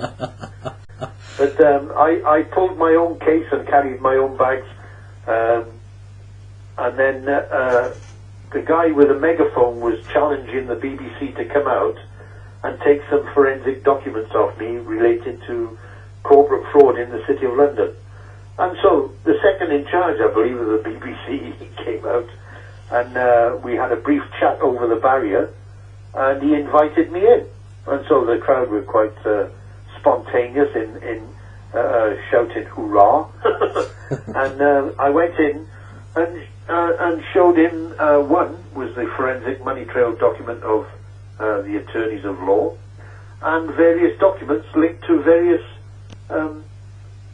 But I pulled my own case and carried my own bags, and then the guy with a megaphone was challenging the BBC to come out and take some forensic documents off me related to corporate fraud in the City of London. And so the second in charge, I believe, of the BBC came out, and we had a brief chat over the barrier, and he invited me in. And so the crowd were quite spontaneous in shouting hurrah. And I went in and showed him, one was the forensic money trail document of the attorneys of law, and various documents linked to various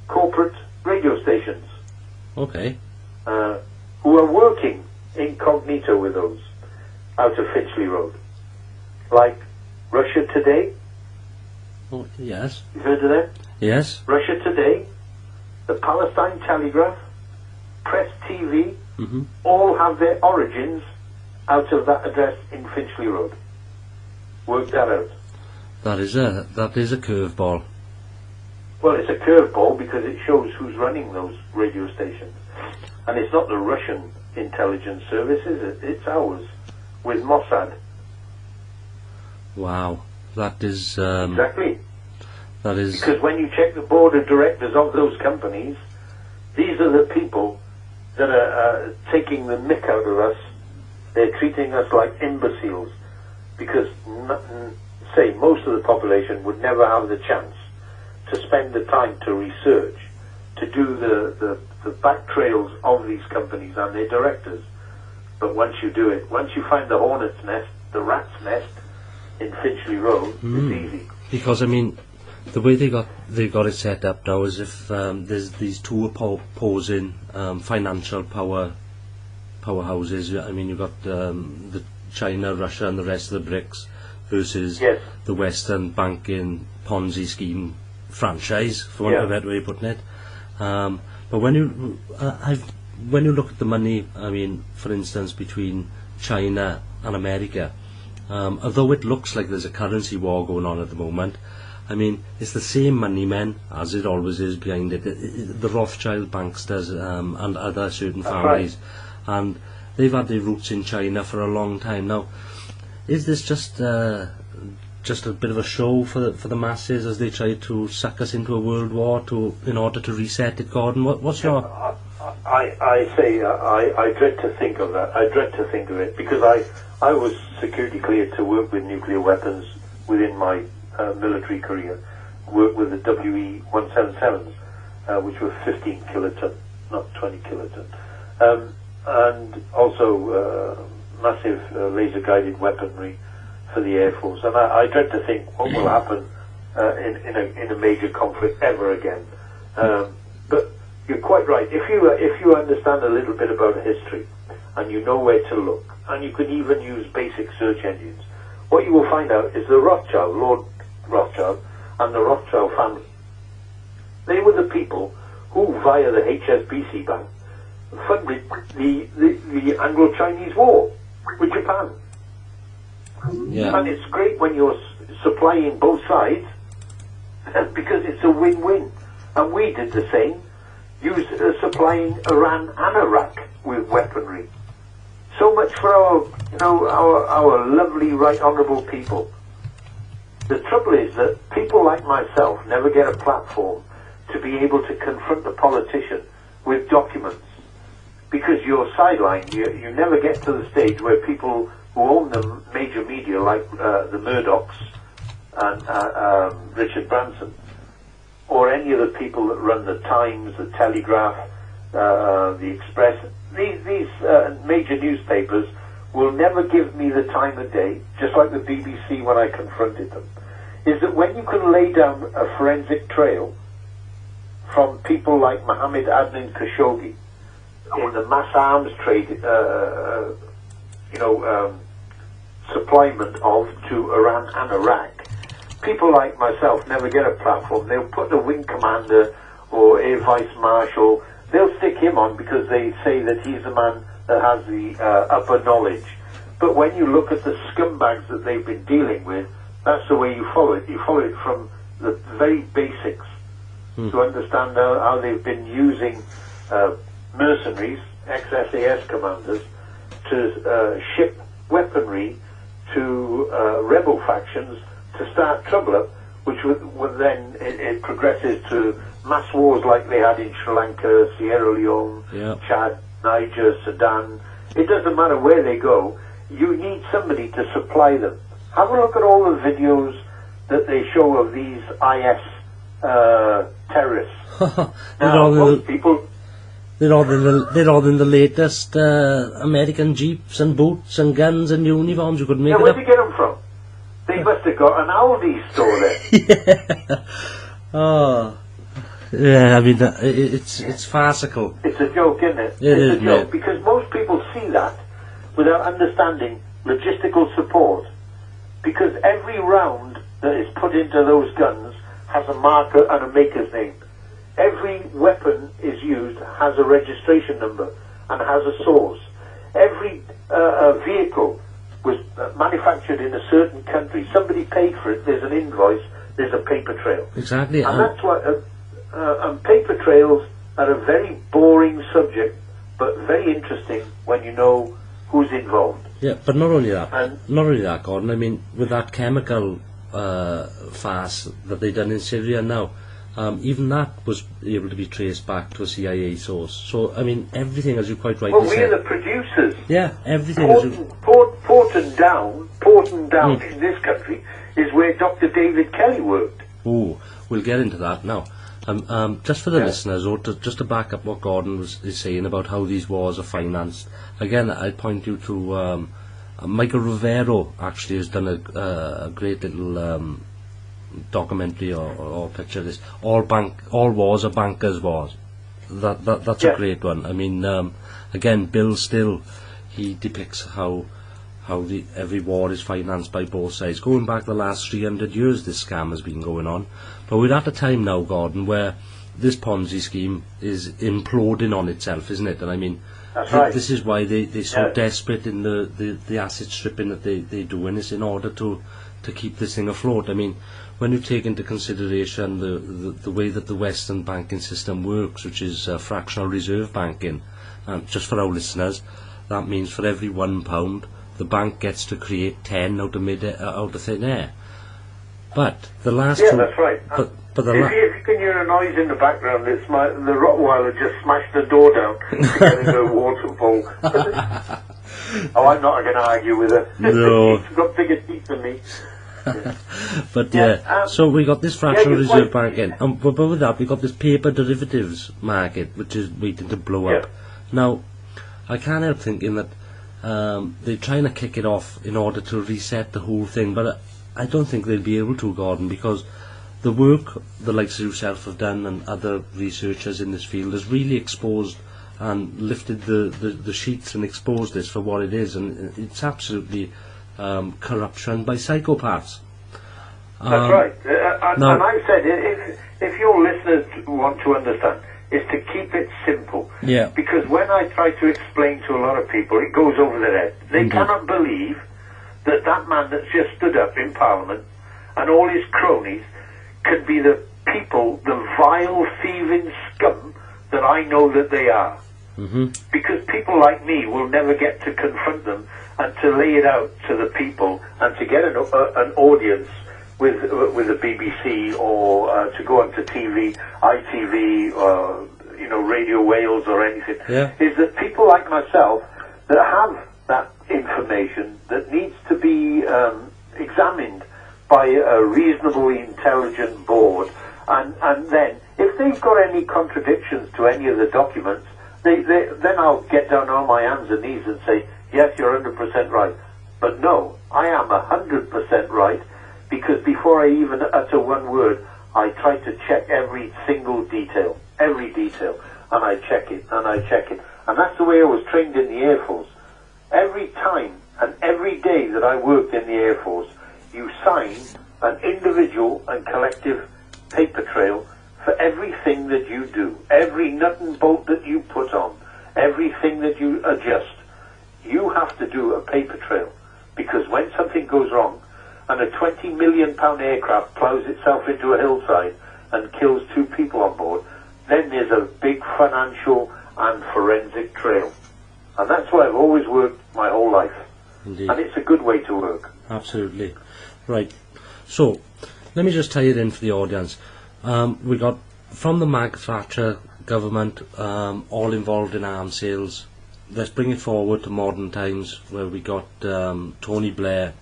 corporate radio stations. Okay. Who are working incognito with those out of Finchley Road. Like Russia Today. Oh, yes. You've heard of them? Yes. Russia Today, the Palestine Telegraph, Press TV, all have their origins out of that address in Finchley Road. Work that out. That is a curveball. Well, it's a curveball because it shows who's running those radio stations. And it's not the Russian intelligence service, is it? It's ours, with Mossad. Wow. That is... exactly. That is... Because when you check the board of directors of those companies, these are the people that are taking the mick out of us. They're treating us like imbeciles. Because, say, most of the population would never have the chance to spend the time to research, to do the back trails of these companies and their directors. But once you do it, once you find the hornet's nest, the rat's nest in Finchley Road, it's easy. Because, I mean, the way they got it set up now is if there's these two opposing financial powerhouses. I mean, you've got the China, Russia and the rest of the BRICS versus the Western banking Ponzi scheme franchise, for want of a better way of putting it. But when you look at the money, I mean, for instance, between China and America, although it looks like there's a currency war going on at the moment, I mean, it's the same money men, as it always is, behind it. The Rothschild banksters and other certain families. Right. And they've had their roots in China for a long time now. Is this just a bit of a show for the masses as they try to suck us into a world war in order to reset it, Gordon? What's your... I dread to think of that. I dread to think of it because I was security cleared to work with nuclear weapons within my military career. Worked with the WE-177s, which were 15 kiloton, not 20 kiloton. And also massive laser-guided weaponry for the Air Force. And I dread to think what will happen in a major conflict ever again. But you're quite right. If you understand a little bit about history, and you know where to look, and you can even use basic search engines, what you will find out is the Lord Rothschild, and the Rothschild family, they were the people who, via the HSBC Bank, funded the Anglo-Chinese War with Japan. Yeah. And it's great when you're supplying both sides because it's a win-win. And we did the same, supplying Iran and Iraq with weaponry. So much for our lovely, right honourable people. The trouble is that people like myself never get a platform to be able to confront the politician with documents. Because you're sidelined, you never get to the stage where people who own the major media, like the Murdochs and Richard Branson, or any of the people that run the Times, the Telegraph, the Express, these major newspapers will never give me the time of day, just like the BBC when I confronted them, is that when you can lay down a forensic trail from people like Mohammed Adnan Khashoggi in the mass arms trade, supplyment to Iran and Iraq, people like myself never get a platform. They'll put the wing commander or air vice marshal, they'll stick him on because they say that he's the man that has the upper knowledge. But when you look at the scumbags that they've been dealing with, that's the way you follow it. You follow it from the very basics to understand how they've been using mercenaries, ex-SAS commanders, to ship weaponry to rebel factions to start trouble up, which would then it progresses to mass wars like they had in Sri Lanka, Sierra Leone, Chad, Niger, Sudan. It doesn't matter where they go. You need somebody to supply them. Have a look at all the videos that they show of these IS terrorists. Now, most people... They're all in the latest American jeeps and boots and guns and uniforms. You couldn't make it up. Where'd they get them from? They he must have got an Aldi store there. Yeah. Oh. Yeah, I mean, it's farcical. It's a joke, isn't it? It's a joke, because most people see that without understanding logistical support. Because every round that is put into those guns has a marker and a maker's name. Every weapon is used has a registration number and has a source. Every vehicle was manufactured in a certain country. Somebody paid for it. There's an invoice. There's a paper trail. Exactly. And that's why paper trails are a very boring subject, but very interesting when you know who's involved. Yeah, but not only that, Gordon. I mean, with that chemical farce that they done in Syria now, even that was able to be traced back to a CIA source. So, I mean, everything, as you quite rightly said. Well, we're the producers. Yeah, everything. Porton Down in this country is where Dr. David Kelly worked. Oh, we'll get into that now. Just for the listeners, or just to back up what Gordon is saying about how these wars are financed, again, I'd point you to Michael Rivero actually has done a great little documentary or picture of this. All wars are bankers' wars. That's a great one. I mean, again, Bill Still, he depicts how every war is financed by both sides. Going back the last 300 years, this scam has been going on. But we're at a time now, Gordon, where this Ponzi scheme is imploding on itself, isn't it? And I mean, this is why they're so desperate in the asset stripping that they do, and it's in order to keep this thing afloat. I mean, when you take into consideration the way that the Western banking system works, which is fractional reserve banking, just for our listeners, that means for every £1, the bank gets to create 10 out of thin air. But the last two... that's right. But if you can hear a noise in the background, it's the Rottweiler just smashed the door down to get into a waterfall. Oh, I'm not going to argue with her. No. She's got bigger teeth than me. But so we got this fractional reserve banking, but with that we got this paper derivatives market, which is waiting to blow up. Now, I can't help thinking that they're trying to kick it off in order to reset the whole thing, but I don't think they'll be able to, Gordon, because the work the likes of yourself have done and other researchers in this field has really exposed and lifted the sheets and exposed this for what it is, and it's absolutely corruption by psychopaths. That's right. And I've said, if your listeners want to understand, is to keep it simple. Yeah. Because when I try to explain to a lot of people, it goes over their head. They cannot believe that man that's just stood up in Parliament and all his cronies could be the people, the vile, thieving scum that I know that they are. Mm-hmm. Because people like me will never get to confront them and to lay it out to the people and to get an audience with the BBC or to go onto TV, ITV, or Radio Wales or anything. Yeah. Is that people like myself that have that information that needs to be examined by a reasonably intelligent board, and then if they've got any contradictions to any of the documents, then I'll get down on my hands and knees and say, yes, you're 100% right. But no, I am 100% right, because before I even utter one word, I try to check every single detail, and I check it, and that's the way I was trained in the Air Force. Every time and every day that I worked in the Air Force, you sign an individual and collective paper trail for everything that you do, every nut and bolt that you put on, everything that you adjust. You have to do a paper trail, because when something goes wrong and a £20 million aircraft plows itself into a hillside and kills 2 people on board, then there's a big financial and forensic trail. And that's why I've always worked my whole life. Indeed. And it's a good way to work. Absolutely. Right. So, let me just tie it in for the audience. We got, from the Margaret Thatcher government, all involved in arms sales. Let's bring it forward to modern times, where we got Tony Blair,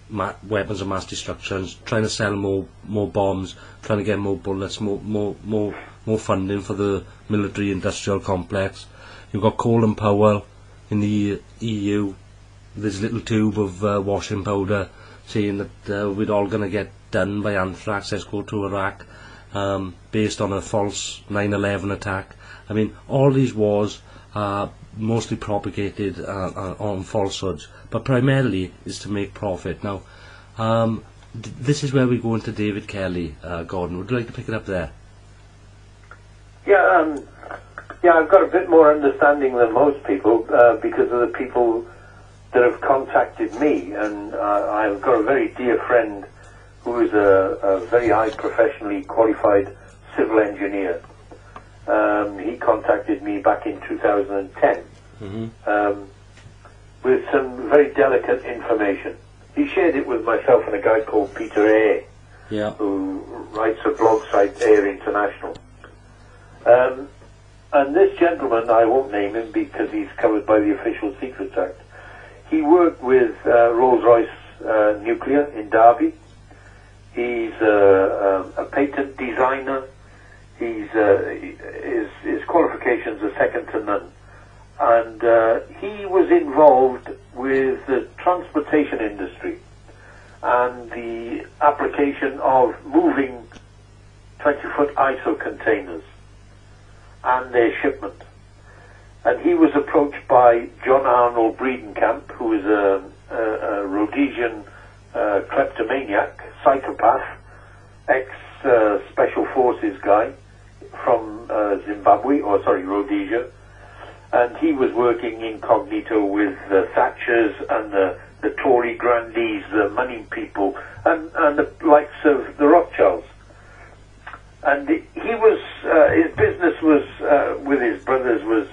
weapons of mass destruction, trying to sell more bombs, trying to get more bullets, more funding for the military-industrial complex. You've got Colin Powell in the EU, this little tube of washing powder, saying that we're all going to get done by anthrax, let's go to Iraq, based on a false 9/11 attack. I mean, all these wars are mostly propagated on falsehoods, but primarily is to make profit. Now, this is where we go into David Kelly. Gordon, would you like to pick it up there? Yeah, I've got a bit more understanding than most people because of the people that have contacted me, and I've got a very dear friend who is a very high professionally qualified civil engineer. He contacted me back in 2010 with some very delicate information. He shared it with myself and a guy called Peter A, who writes a blog site, Air International. And this gentleman, I won't name him because he's covered by the Official Secrets Act. He worked with Rolls-Royce Nuclear in Derby. He's a patent designer. His qualifications are second to none. And he was involved with the transportation industry and the application of moving 20-foot ISO containers and their shipment. And he was approached by John Arnold Breedenkamp, who is a Rhodesian kleptomaniac, psychopath, ex-special forces guy from Rhodesia. And he was working incognito with the Thatchers and the Tory grandees, the money people, and the likes of the Rothschilds. And he was his business was with his brothers was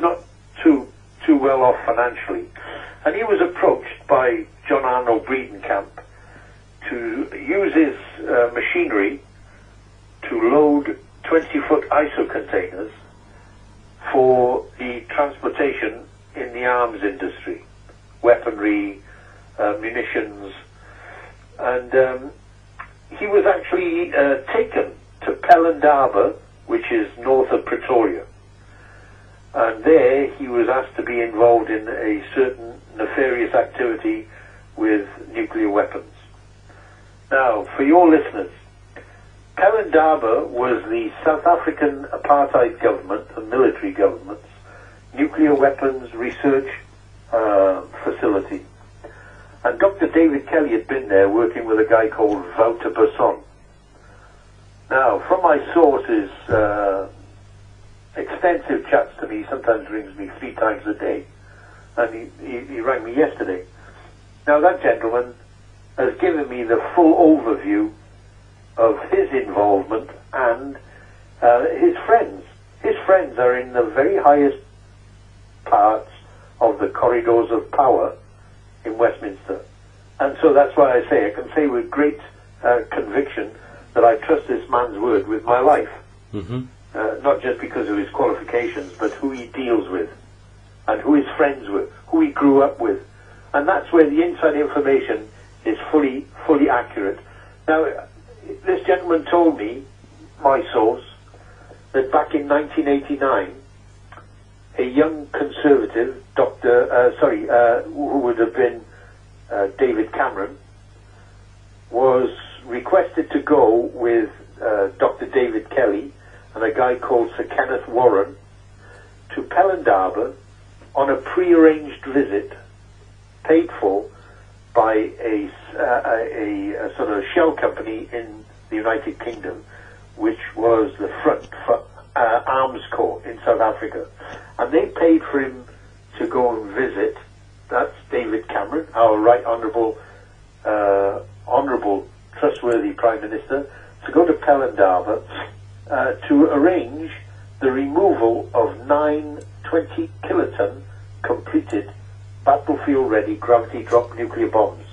not too well off financially, and he was approached by John Arnold Breedenkamp to use his machinery to load 20-foot ISO containers for the transportation in the arms industry, weaponry, munitions, and he was actually taken to Pelindaba, which is north of Pretoria. And there he was asked to be involved in a certain nefarious activity with nuclear weapons. Now, for your listeners, Pelindaba was the South African apartheid government, the military government's nuclear weapons research facility. And Dr. David Kelly had been there working with a guy called Wouter Besson. Now, from my sources, extensive chats to me, sometimes rings me 3 times a day, and he rang me yesterday. Now, that gentleman has given me the full overview of his involvement and his friends. His friends are in the very highest parts of the corridors of power in Westminster. And so that's why I can say with great conviction that I trust this man's word with my life. Not just because of his qualifications, but who he deals with, and who his friends were, who he grew up with. And that's where the inside information is fully accurate. Now, this gentleman told me, my source, that back in 1989, a young conservative, who would have been David Cameron, was requested to go with Dr. David Kelly and a guy called Sir Kenneth Warren to Pelindaba on a pre-arranged visit paid for by a sort of shell company in the United Kingdom, which was the Front for Arms Corps in South Africa. And they paid for him to go and visit, that's David Cameron, our right honourable, trustworthy Prime Minister, to go to Pelindaba to arrange the removal of 9 20-kiloton completed battlefield-ready gravity-drop nuclear bombs.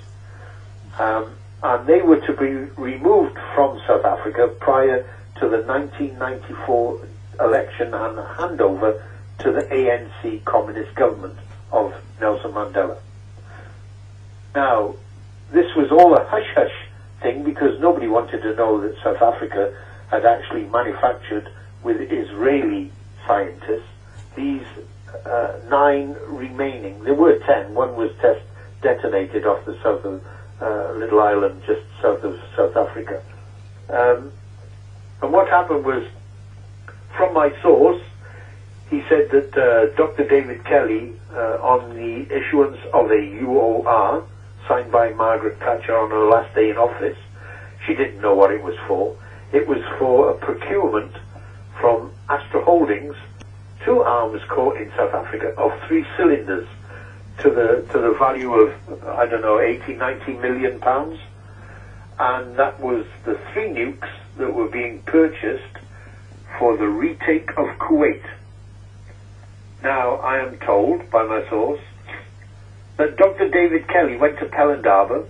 And they were to be removed from South Africa prior to the 1994 election and handover to the ANC communist government of Nelson Mandela. Now, this was all a hush-hush thing because nobody wanted to know that South Africa had actually manufactured with Israeli scientists these 9 remaining. There were 10. One was detonated off the south of little island just south of South Africa. And what happened was, from my source, he said that Dr. David Kelly, on the issuance of a UOR, signed by Margaret Thatcher on her last day in office, she didn't know what it was for. It was for a procurement from Astra Holdings to Arms Court in South Africa of 3 cylinders to the value of, I don't know, 80, 90 million pounds. And that was the 3 nukes that were being purchased for the retake of Kuwait. Now, I am told by my source that Dr. David Kelly went to Pelland Harbour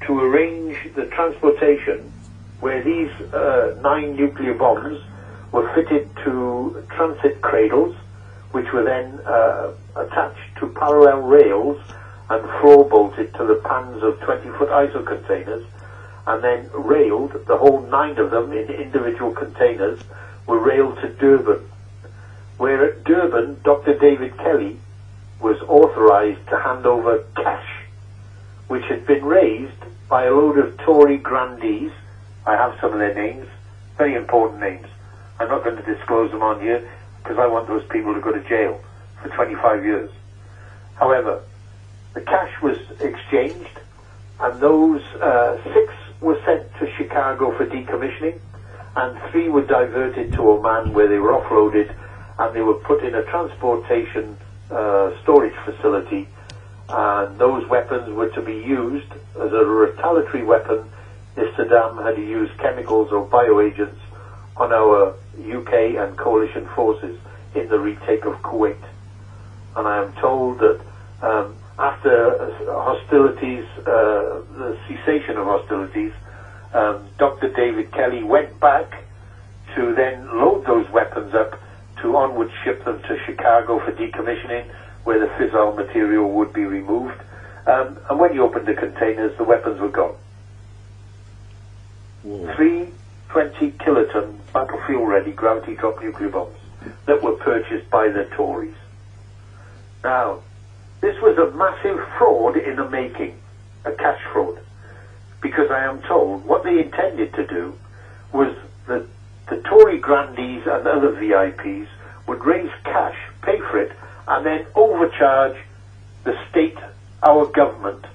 to arrange the transportation where these 9 nuclear bombs were fitted to transit cradles, which were then attached to parallel rails and floor bolted to the pans of 20-foot ISO containers, and then railed, the whole 9 of them in individual containers, were railed to Durban, where at Durban, Dr. David Kelly was authorised to hand over cash, which had been raised by a load of Tory grandees. I have some of their names, very important names. I'm not going to disclose them on here because I want those people to go to jail for 25 years. However, the cash was exchanged, and those 6 were sent to Chicago for decommissioning, and 3 were diverted to Oman, where they were offloaded, and they were put in a transportation storage facility, and those weapons were to be used as a retaliatory weapon if Saddam had used chemicals or bioagents on our UK and coalition forces in the retake of Kuwait. And I am told that after hostilities, the cessation of hostilities, Dr. David Kelly went back to then load those weapons up to onward ship them to Chicago for decommissioning, where the fissile material would be removed. And when you opened the containers, the weapons were gone. Whoa. 3 20-kiloton battlefield-ready gravity-drop nuclear bombs that were purchased by the Tories. Now, this was a massive fraud in the making, a cash fraud, because I am told what they intended to do was that the Tory grandees and other VIPs would raise cash, pay for it, and then overcharge the state, our government,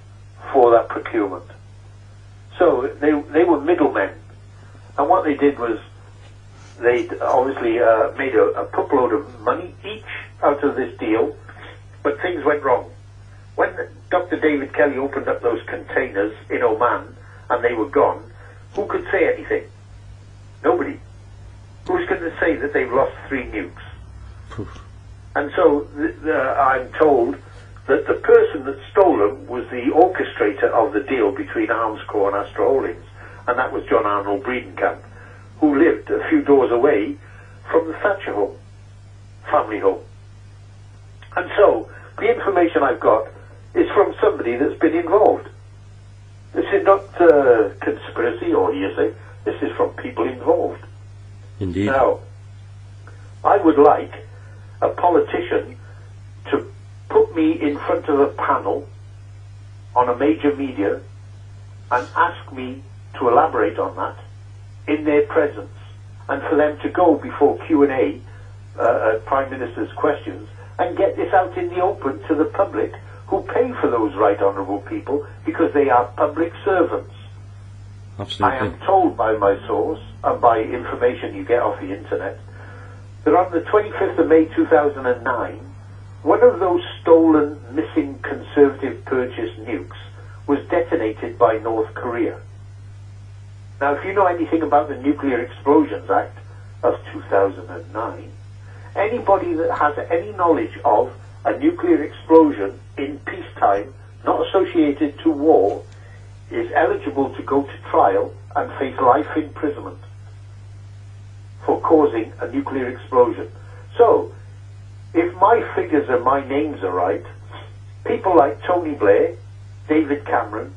for that procurement. So they were middlemen. And what they did was they obviously made a bookload of money each out of this deal, but things went wrong. When Dr. David Kelly opened up those containers in Oman and they were gone, who could say anything? Nobody. Who's going to say that they've lost 3 nukes? Poof. And so I'm told that the person that stole them was the orchestrator of the deal between Arms Corps and Astra Holdings, and that was John Arnold Breedenkamp, who lived a few doors away from the Thatcher home, family home. And so the information I've got is from somebody that's been involved. This is not conspiracy or hearsay. This is from people involved. Indeed. Now, I would like a politician to put me in front of a panel on a major media and ask me to elaborate on that in their presence, and for them to go before Q&A, Prime Minister's questions, and get this out in the open to the public who pay for those right honourable people because they are public servants. Absolutely. I am told by my source, and by information you get off the internet, that on the 25th of May 2009, one of those stolen, missing Conservative purchased nukes was detonated by North Korea. Now, if you know anything about the Nuclear Explosions Act of 2009, anybody that has any knowledge of a nuclear explosion in peacetime, not associated to war, is eligible to go to trial and face life imprisonment for causing a nuclear explosion. So, if my figures and my names are right, people like Tony Blair, David Cameron,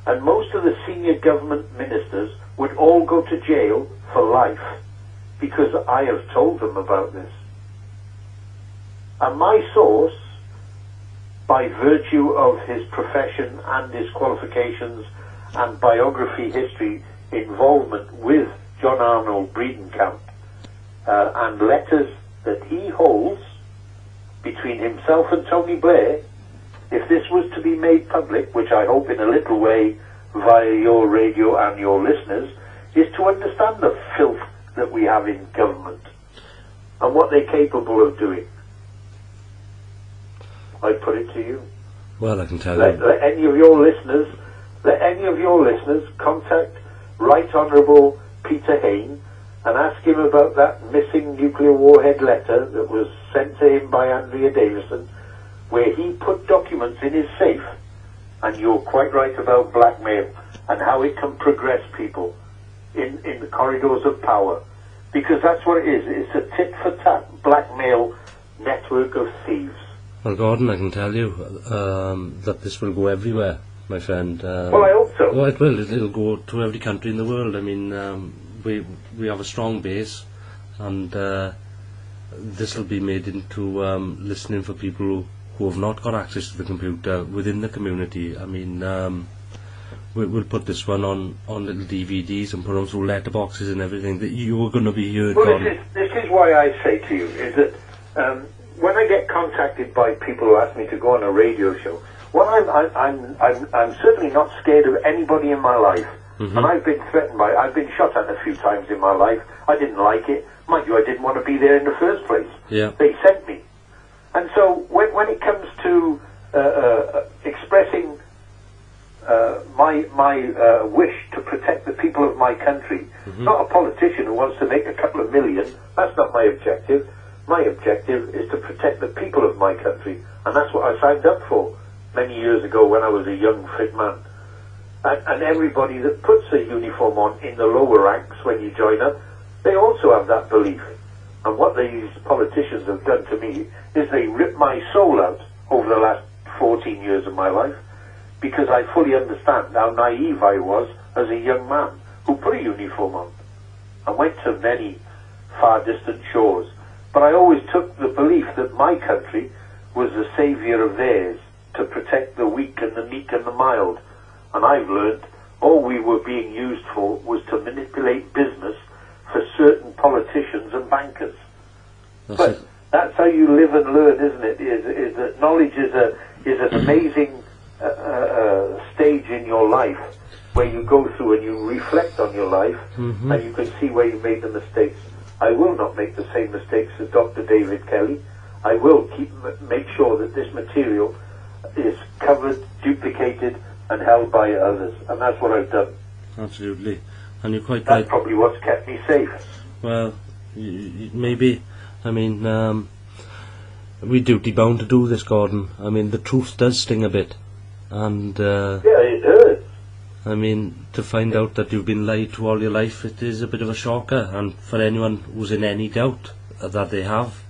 and most of the senior government ministers would all go to jail for life because I have told them about this. And my source by virtue of his profession and his qualifications and biography history involvement with John Arnold Breedenkamp, and letters that he holds between himself and Tony Blair, if this was to be made public, which I hope in a little way via your radio and your listeners, is to understand the filth that we have in government and what they're capable of doing. I put it to you. Well, I can tell let you. let any of your listeners contact Right Honourable Peter Hain and ask him about that missing nuclear warhead letter that was sent to him by Andrea Davison, where he put documents in his safe. And you're quite right about blackmail and how it can progress people in the corridors of power, because that's what it is. It's a tit-for-tat blackmail network of thieves. Well, Gordon, I can tell you that this will go everywhere, my friend. Well, I hope so. Well, it will. It'll go to every country in the world. I mean, we have a strong base, and this will be made into listening for people who have not got access to the computer within the community. I mean, we'll put this one on little DVDs and put them through letterboxes and everything, that you're going to be heard. Well, this is why I say to you, is that when I get contacted by people who ask me to go on a radio show, well, I'm certainly not scared of anybody in my life. Mm-hmm. And I've been threatened by, I've been shot at a few times in my life. I didn't like it. Mind you, I didn't want to be there in the first place. Yeah. They sent me. And so when it comes to expressing my wish to protect the people of my country, mm-hmm. not a politician who wants to make a couple of million, that's not my objective. My objective is to protect the people of my country, and that's what I signed up for many years ago when I was a young, fit man. And everybody that puts a uniform on in the lower ranks when you join up, they also have that belief. And what these politicians have done to me is they ripped my soul out over the last 14 years of my life, because I fully understand how naive I was as a young man who put a uniform on and went to many far distant shores. But I always took the belief that my country was the saviour of theirs, to protect the weak and the meek and the mild. And I've learned all we were being used for was to manipulate business for certain politicians and bankers. But that's how you live and learn, isn't it? Is that knowledge is an amazing stage in your life where you go through and you reflect on your life, mm-hmm. and you can see where you made the mistakes. I will not make the same mistakes as Dr. David Kelly. I will make sure that this material is covered, duplicated, and held by others, and that's what I've done. Absolutely, and you're quite right. That's right. probably what's kept me safe. Well, maybe. I mean, we're duty bound to do this, Gordon. I mean, the truth does sting a bit, and yeah, it hurts. I mean, to find out that you've been lied to all your life, it is a bit of a shocker. And for anyone who's in any doubt that they have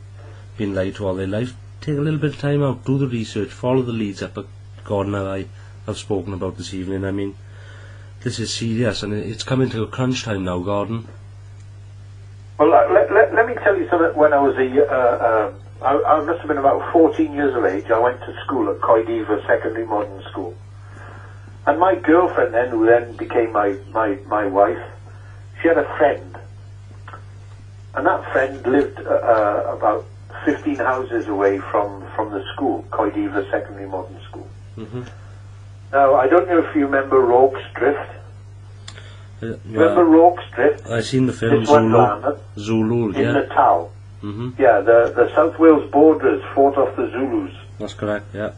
been lied to all their life, take a little bit of time out, do the research, follow the leads up that Gordon and I have spoken about this evening. I mean, this is serious, and it's coming to a crunch time now, Gordon. Well, let me tell you something. When I was I must have been about 14 years of age, I went to school at Coidiva Secondary Modern School. And my girlfriend then, who then became my wife, she had a friend. And that friend lived about 15 houses away from the school, Coidiva Secondary Modern School. Mm-hmm. Now, I don't know if you remember Rorke's Drift. Remember Rorke's Drift? I've seen the film Zulu, in yeah. Natal. Mm-hmm. Yeah, the South Wales borderers fought off the Zulus. That's correct, yeah.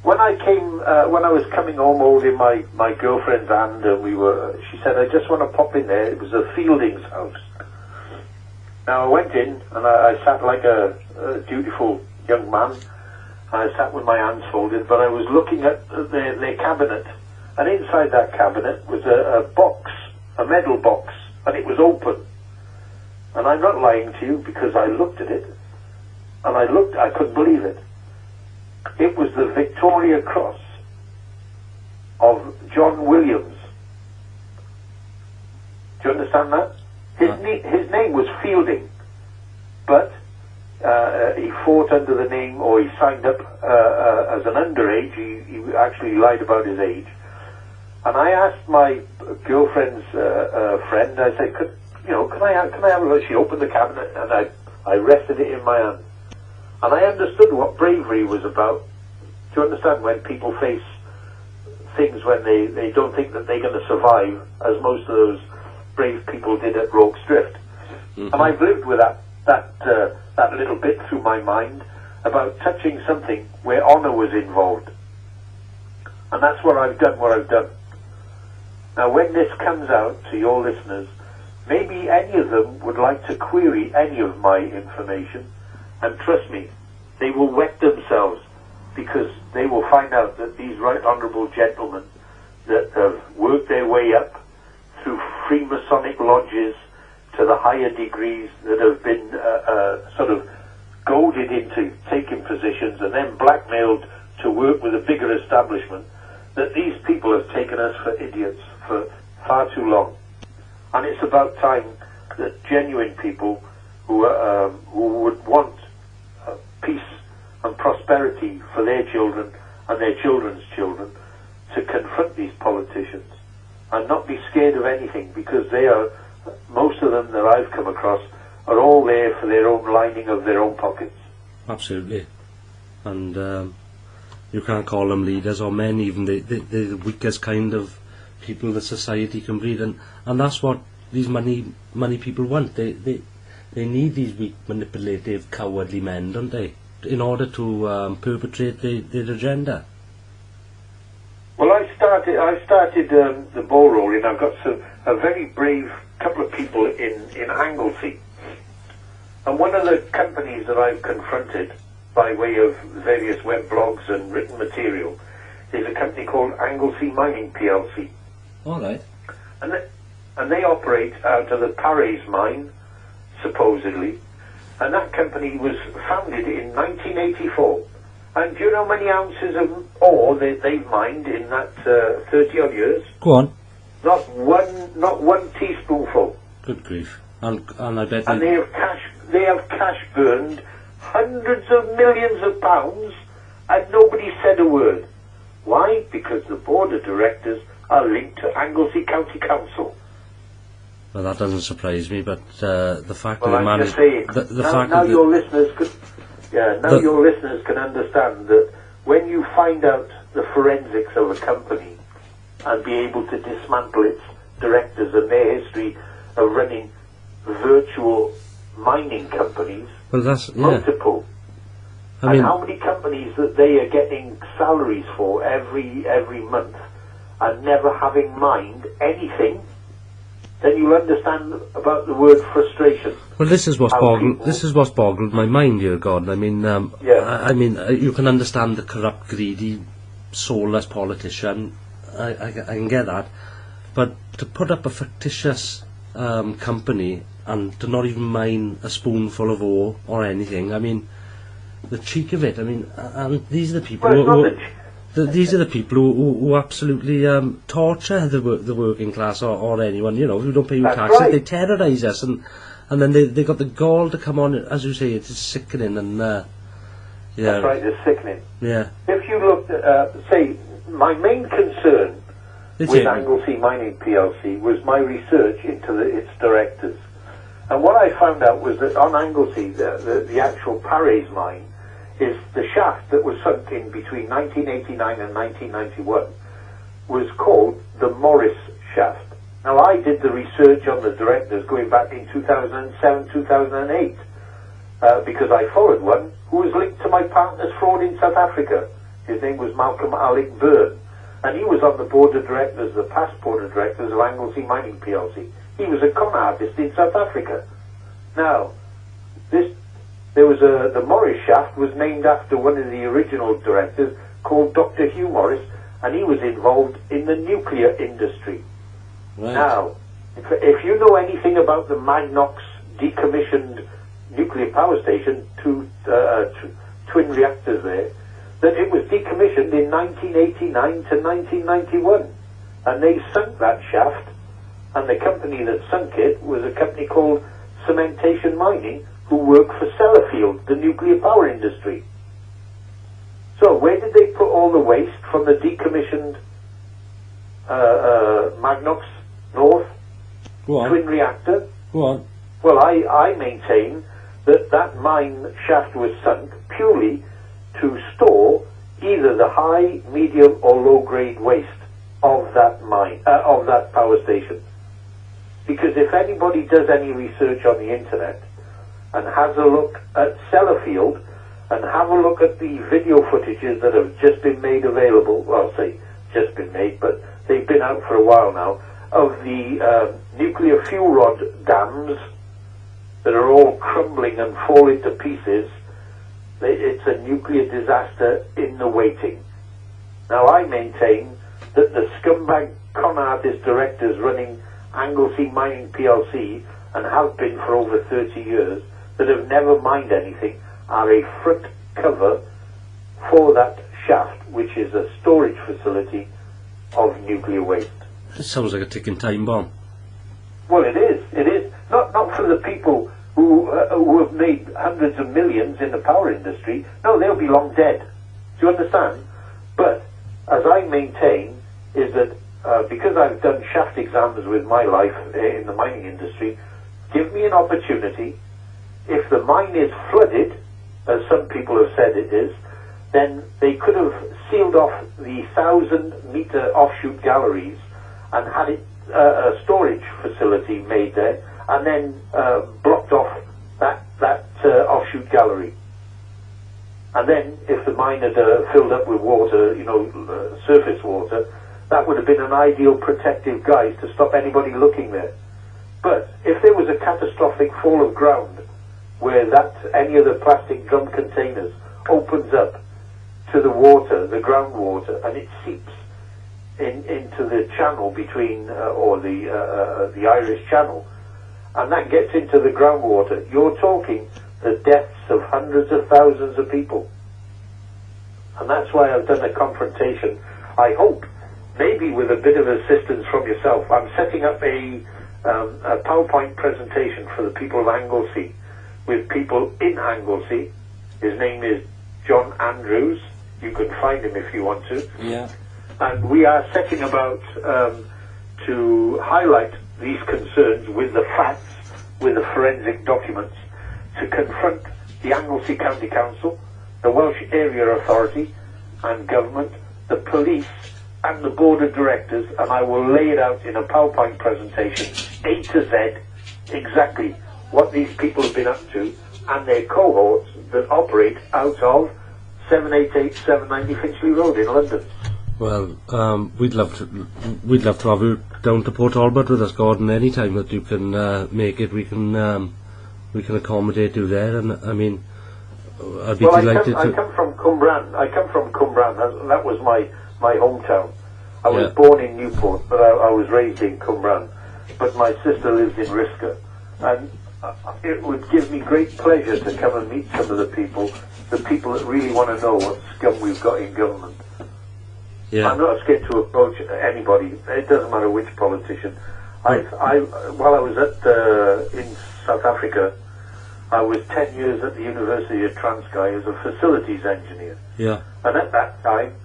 When I was coming home holding my girlfriend's hand, and she said, I just want to pop in there. It was a Fielding's house. Now I went in, and I sat like a dutiful young man. I sat with my hands folded, but I was looking at their cabinet, and inside that cabinet was a box, a medal box, and it was open. And I'm not lying to you, because I looked at it, and I couldn't believe it. It was the Victoria Cross of John Williams. Do you understand that? His name was Fielding, but he fought under the name, or he signed up as an underage. He actually lied about his age. And I asked my girlfriend's friend, I said, can I have a look? She opened the cabinet and I rested it in my hand. And I understood what bravery was about. Do you understand, when people face things when they don't think that they're going to survive, as most of those brave people did at Rogue's Drift. Mm-hmm. And I've lived with that little bit through my mind about touching something where honour was involved. And that's what I've done. Now, when this comes out to your listeners, maybe any of them would like to query any of my information, and trust me, they will wet themselves, because they will find out that these right honourable gentlemen that have worked their way up through Freemasonic lodges to the higher degrees, that have been sort of goaded into taking positions and then blackmailed to work with a bigger establishment, that these people have taken us for idiots for far too long. And it's about time that genuine people who would want peace and prosperity for their children and their children's children to confront these politicians and not be scared of anything, because most of them that I've come across are all there for their own lining of their own pockets. Absolutely. And you can't call them leaders or men, even. They're the weakest kind of people that society can breed, and that's what these money people want. They need these weak, manipulative, cowardly men, don't they, in order to perpetrate their agenda. Well, I started the ball rolling. I've got a very brave couple of people in Anglesey, and one of the companies that I've confronted by way of various web blogs and written material is a company called Anglesey Mining PLC. All right. And they operate out of the Paris mine, supposedly, and that company was founded in 1984. And do you know how many ounces of ore they've mined in that 30-odd years? Go on. Not one teaspoonful. Good grief! And I bet. And they have cash burned hundreds of millions of pounds, and nobody said a word. Why? Because the board of directors are linked to Anglesey County Council. Well, that doesn't surprise me, but the fact well, that the man is your listeners can understand that when you find out the forensics of a company and be able to dismantle its directors and their history of running virtual mining companies, multiple. And how many companies that they are getting salaries for every month and never having mined anything, then you'll understand about the word frustration. Well, this is what's boggled my mind here, Gordon. I mean, you can understand the corrupt, greedy, soulless politician. I can get that, but to put up a fictitious company and to not even mine a spoonful of ore or anything, I mean, the cheek of it. I mean, and these are the people who absolutely torture the working class or anyone, who don't pay taxes. Right. They terrorise us, and then they got the gall to come on. As you say, it's sickening, and That's right, it's sickening. Yeah. If you looked at, say, my main concern with Anglesey Mining PLC was my research into its directors. And what I found out was that on Anglesey, the actual Paris mine, is the shaft that was sunk in between 1989 and 1991 was called the Morris shaft. Now, I did the research on the directors going back in 2007, 2008, because I followed one who was linked to my partner's fraud in South Africa. His name was Malcolm Alec Byrne, and he was on the board of directors, the past board of directors of Anglesey Mining PLC. He was a con artist in South Africa. Now, the Morris shaft was named after one of the original directors called Dr. Hugh Morris, and he was involved in the nuclear industry. Right. Now, if you know anything about the Magnox decommissioned nuclear power station, twin reactors there, that it was decommissioned in 1989 to 1991, and they sunk that shaft, and the company that sunk it was a company called Cementation Mining, who work for Sellafield, the nuclear power industry. So where did they put all the waste from the decommissioned Magnox North twin reactor? Go on. Well, I maintain that that mine shaft was sunk purely to store either the high, medium, or low-grade waste of that mine, of that power station. Because if anybody does any research on the internet and has a look at Sellafield and have a look at the video footages that have just been made available, well, I'll say just been made, but they've been out for a while now, of the nuclear fuel rod dams that are all crumbling and falling to pieces, it's a nuclear disaster in the waiting. Now, I maintain that the scumbag con artist directors running Anglesey Mining PLC, and have been for over 30 years, that have never mined anything, are a front cover for that shaft, which is a storage facility of nuclear waste. It sounds like a ticking time bomb. Well, it is. It is. Not for the people who have made hundreds of millions in the power industry. No, they'll be long dead. Do you understand? But, as I maintain, is that because I've done shaft exams with my life in the mining industry, give me an opportunity. If the mine is flooded, as some people have said it is, then they could have sealed off the 1,000-meter offshoot galleries and had it a storage facility made there, and then blocked off that offshoot gallery. And then, if the mine had filled up with water, surface water, that would have been an ideal protective guise to stop anybody looking there. But if there was a catastrophic fall of ground where any of the plastic drum containers opens up to the water, the groundwater, and it seeps into the channel between, or the Irish Channel, and that gets into the groundwater, you're talking the deaths of hundreds of thousands of people. And that's why I've done a confrontation, I hope, maybe with a bit of assistance from yourself. I'm setting up a PowerPoint presentation for the people of Anglesey, with people in Anglesey. His name is John Andrews. You can find him if you want to. Yeah. And we are setting about to highlight these concerns with the facts, with the forensic documents, to confront the Anglesey County Council, the Welsh Area Authority and Government, the police and the Board of Directors, and I will lay it out in a PowerPoint presentation, A to Z, exactly what these people have been up to, and their cohorts that operate out of 788 790 Finchley Road in London. Well, we'd love to have you down to Port Albert with us, Gordon. Any time that you can make it, we can accommodate you there. And I mean, I'd be delighted to. I come from Cwmbran. That was my hometown. I was born in Newport, but I was raised in Cwmbran. But my sister lived in Risca, and it would give me great pleasure to come and meet some of the people that really want to know what scum we've got in government. Yeah. I'm not scared to approach anybody. It doesn't matter which politician. While I was in South Africa, I was 10 years at the University of Transkei as a facilities engineer. Yeah. And at that time,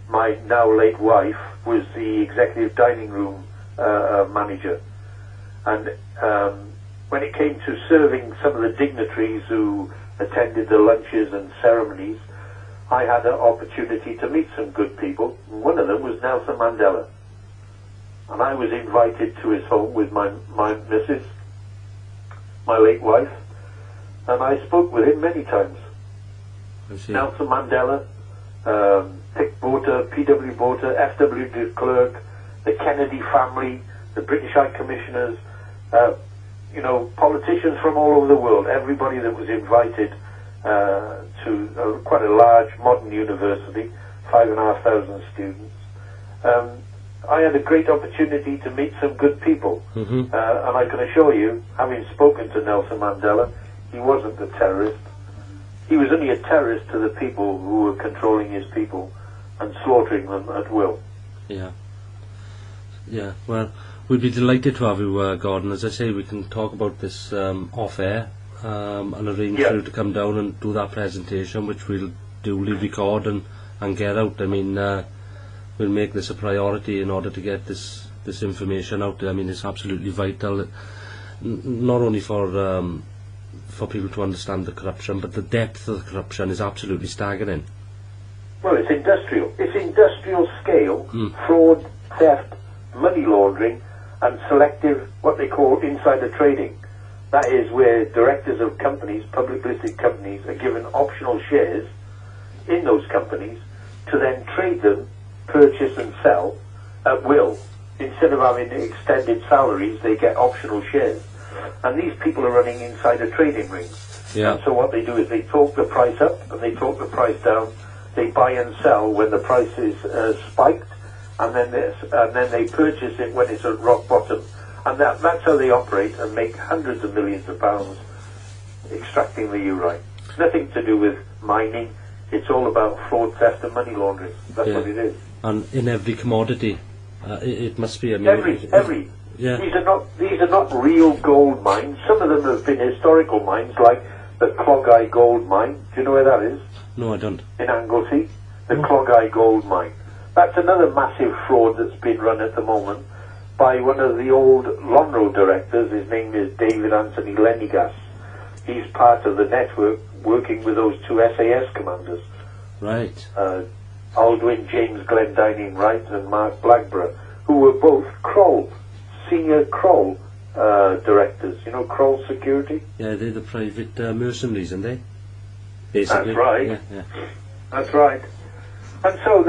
my now late wife was the executive dining room manager. And when it came to serving some of the dignitaries who attended the lunches and ceremonies, I had an opportunity to meet some good people. One of them was Nelson Mandela. And I was invited to his home with my missus, my late wife, and I spoke with him many times. Nelson Mandela, Pick Botha, P.W. Botha, F.W. de Klerk, the Kennedy family, the British High Commissioners, politicians from all over the world, everybody that was invited to quite a large modern university, 5,500 students. I had a great opportunity to meet some good people, and I can assure you, having spoken to Nelson Mandela, he wasn't a terrorist. He was only a terrorist to the people who were controlling his people and slaughtering them at will. Yeah. Well, we'd be delighted to have you, Gordon. As I say, we can talk about this off air. and arrange for you to come down and do that presentation, which we'll duly record and get out. I mean, we'll make this a priority in order to get this information out there. I mean, it's absolutely vital, not only for people to understand the corruption, but the depth of the corruption is absolutely staggering. Well, it's industrial. It's industrial scale, fraud, theft, money laundering, and selective, what they call insider trading. That is where directors of companies, public listed companies, are given optional shares in those companies to then trade them, purchase and sell at will. Instead of having extended salaries, they get optional shares. And these people are running insider trading rings. Yeah. And so what they do is they talk the price up and they talk the price down. They buy and sell when the price is spiked, and then they purchase it when it's at rock bottom. And that's how they operate and make hundreds of millions of pounds extracting the urine. Nothing to do with mining. It's all about fraud, theft and money laundering. That's what it is. And in every commodity, it must be. I mean, every. Yeah. These are not real gold mines. Some of them have been historical mines, like the Clogau gold mine. Do you know where that is? No, I don't. In Anglesey, the Clogau gold mine. That's another massive fraud that's been run at the moment by one of the old Lonro directors. His name is David Anthony Lenigas. He's part of the network working with those two SAS commanders. Right. Aldwyn James Glendining Wright and Mark Blackburn, who were both Kroll, senior Kroll directors. You know Kroll Security? Yeah, they're the private mercenaries, aren't they? Basically. That's right. Yeah. That's right. And so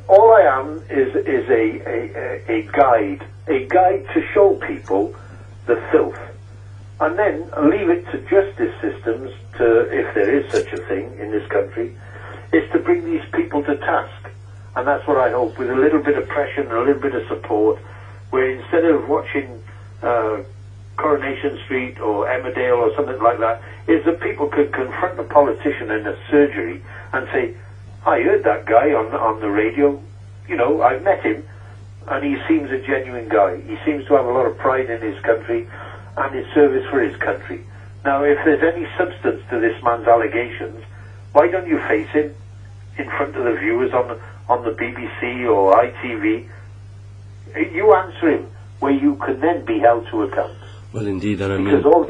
all I am is a guide to show people the filth, and then leave it to justice systems to, if there is such a thing in this country, is to bring these people to task. And that's what I hope, with a little bit of pressure and a little bit of support, where instead of watching Coronation Street or Emmerdale or something like that, is that people could confront a politician in a surgery and say, I heard that guy on the radio, you know, I've met him, and he seems a genuine guy. He seems to have a lot of pride in his country and his service for his country. Now, if there's any substance to this man's allegations, why don't you face him in front of the viewers on the BBC or ITV? You answer him, where you can then be held to account. Well, indeed, and I mean, because all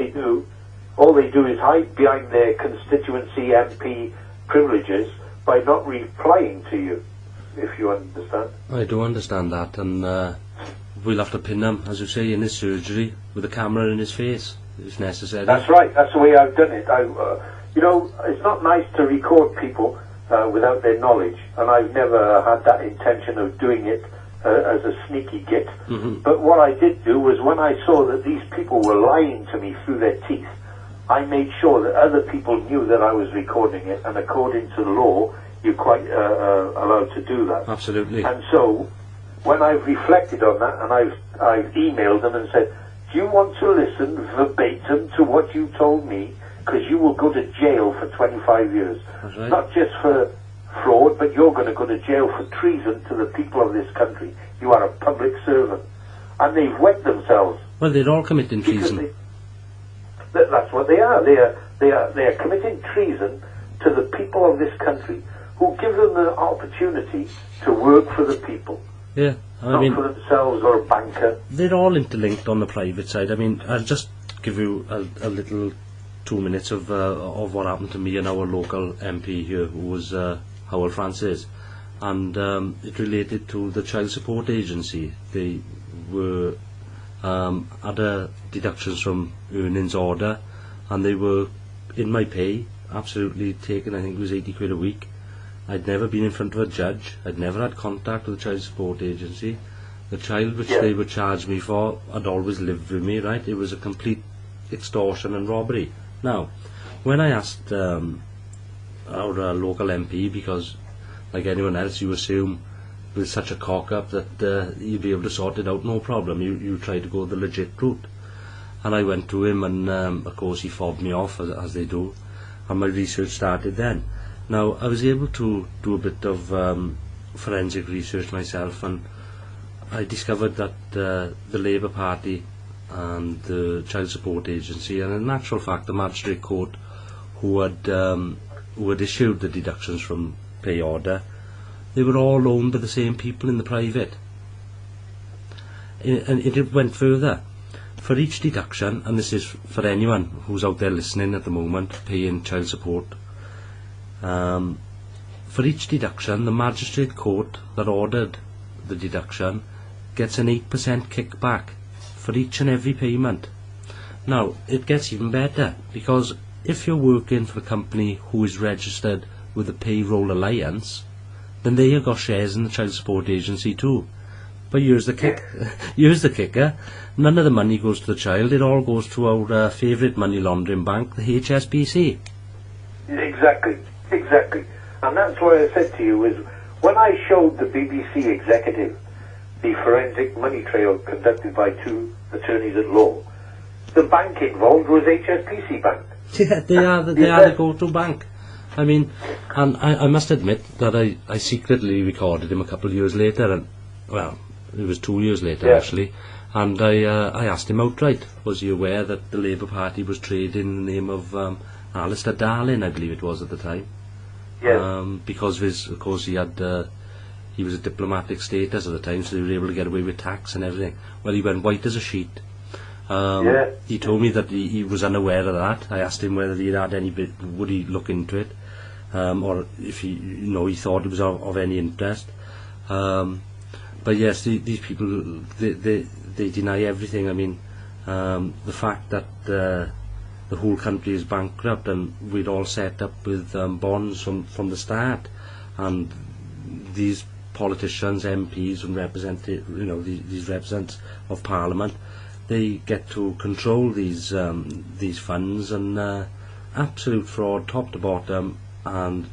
they do is hide behind their constituency MP privileges by not replying to you, if you understand. I do understand that, and we'll have to pin him, as you say, in his surgery with a camera in his face, if necessary. That's right. That's the way I've done it. You know, it's not nice to record people without their knowledge, and I've never had that intention of doing it as a sneaky git. Mm-hmm. But what I did do was, when I saw that these people were lying to me through their teeth, I made sure that other people knew that I was recording it, and according to the law, you're quite allowed to do that. Absolutely. And so, when I've reflected on that, and I've emailed them and said, do you want to listen verbatim to what you told me? Because you will go to jail for 25 years. That's right. Not just for fraud, but you're going to go to jail for treason to the people of this country. You are a public servant. And they've wet themselves. Well, they're all committing treason. That's what they are. They are committing treason to the people of this country, who give them the opportunity to work for the people. Yeah, not for themselves or a banker. They're all interlinked on the private side. I mean, I'll just give you a little 2 minutes of what happened to me and our local MP here, who was Howell Francis, and it related to the child support agency. They were had deductions from earnings order, and they were in my pay, absolutely taken. I think it was 80 quid a week. I'd never been in front of a judge. I'd never had contact with the child support agency. The child which they would charge me for had always lived with me, right? It was a complete extortion and robbery. Now, when I asked our local MP, because like anyone else, you assume with such a cock-up that you'd be able to sort it out, no problem. You try to go the legit route. And I went to him, and of course he fobbed me off, as they do, and my research started then. Now, I was able to do a bit of forensic research myself, and I discovered that the Labour Party and the child support agency, and in actual fact the magistrate court who had issued the deductions from pay order, they were all owned by the same people in the private. And it went further. For each deduction, and this is for anyone who's out there listening at the moment paying child support, for each deduction the magistrate court that ordered the deduction gets an 8% kickback for each and every payment. Now it gets even better, because if you're working for a company who is registered with the Payroll Alliance, then they have got shares in the child support agency too. But here's the kicker. None of the money goes to the child. It all goes to our favourite money laundering bank, the HSBC. Exactly. And that's why I said to you, is when I showed the BBC executive the forensic money trail conducted by 2 attorneys at law, the bank involved was HSBC Bank. Yeah, they are the go-to bank. I mean, and I must admit that I secretly recorded him a couple of years later, and well, it was 2 years later actually, and I asked him outright, was he aware that the Labour Party was trading in the name of Aleister Darling, I believe it was at the time. Yes. Because of course he was a diplomatic status at the time, so they were able to get away with tax and everything. Well, he went white as a sheet. He told me that he was unaware of that. I asked him whether he had would he look into it, or if he thought it was of any interest. But yes, these people, they deny everything. I mean, the fact that the whole country is bankrupt, and we'd all set up with bonds from the start, and these politicians, MPs, and these representatives of Parliament, they get to control these funds, and absolute fraud, top to bottom. And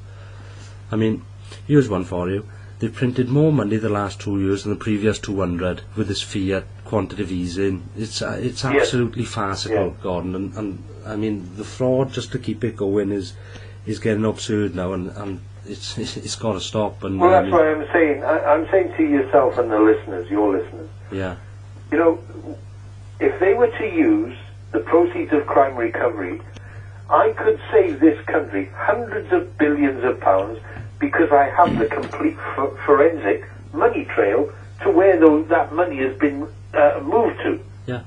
I mean, here's one for you. They've printed more money the last 2 years than the previous 200 with this fiat quantitative easing. It's absolutely farcical, Gordon. And I mean, the fraud just to keep it going is getting absurd now, and it's got to stop. And well, that's why I'm saying. I'm saying to yourself and the listeners, your listeners. Yeah. You know, if they were to use the proceeds of crime recovery, I could save this country hundreds of billions of pounds, because I have the complete forensic money trail to where that money has been moved to. Yeah.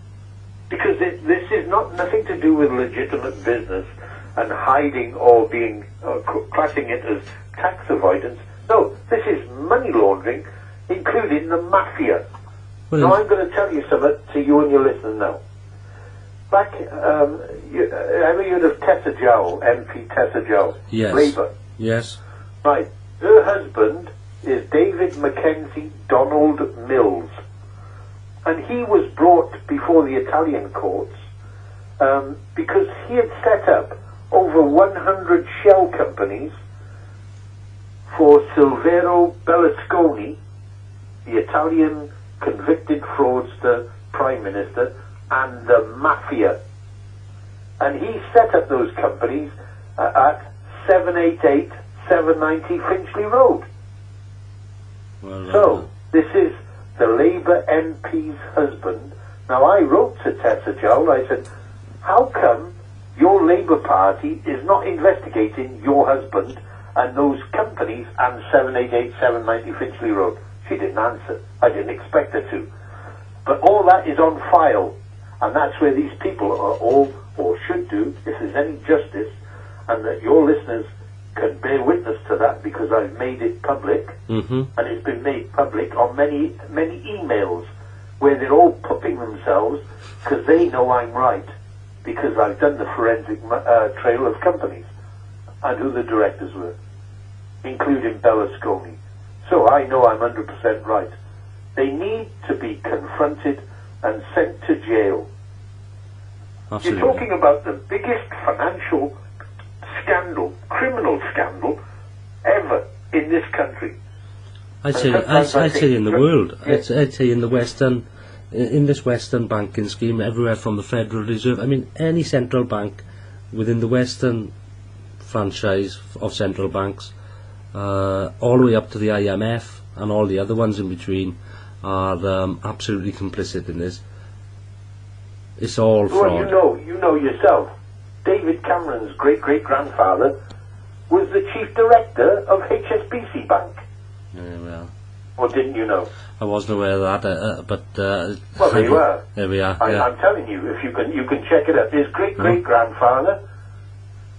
Because this is nothing to do with legitimate business and hiding or being classing it as tax avoidance. No, this is money laundering, including the mafia. Well, now I'm going to tell you something to you and your listeners now. Back, ever heard of Tessa Jowell, MP Tessa Jowell? Yes. Labour. Yes. Right. Her husband is David Mackenzie Donald Mills, and he was brought before the Italian courts because he had set up over 100 shell companies for Silvero Berlusconi, the Italian convicted fraudster prime minister, and the mafia. And he set up those companies at 788 790 Finchley Road. Well, so, this is the Labour MP's husband. Now, I wrote to Tessa Jowell, I said, how come your Labour Party is not investigating your husband and those companies and 788 790 Finchley Road? She didn't answer. I didn't expect her to. But all that is on file, and that's where these people are all, or should do, if there's any justice, and that your listeners can bear witness to that, because I've made it public, and it's been made public on many emails where they're all pumping themselves because they know I'm right, because I've done the forensic trail of companies and who the directors were, including Berlusconi. So I know I'm 100% right. They need to be confronted and sent to jail. Absolutely. You're talking about the biggest financial scandal, criminal scandal, ever in this country. I'd say in the world. Yes. I'd say in this Western banking scheme, everywhere from the Federal Reserve. I mean, any central bank within the Western franchise of central banks, all the way up to the IMF and all the other ones in between, are absolutely complicit in this. It's all fraud. Well, you know yourself. David Cameron's great-great-grandfather was the chief director of HSBC Bank. Yeah, well. Or didn't you know? I wasn't aware of that, but... well, there you are. There we are, I'm telling you, if you can check it up. His great-great-grandfather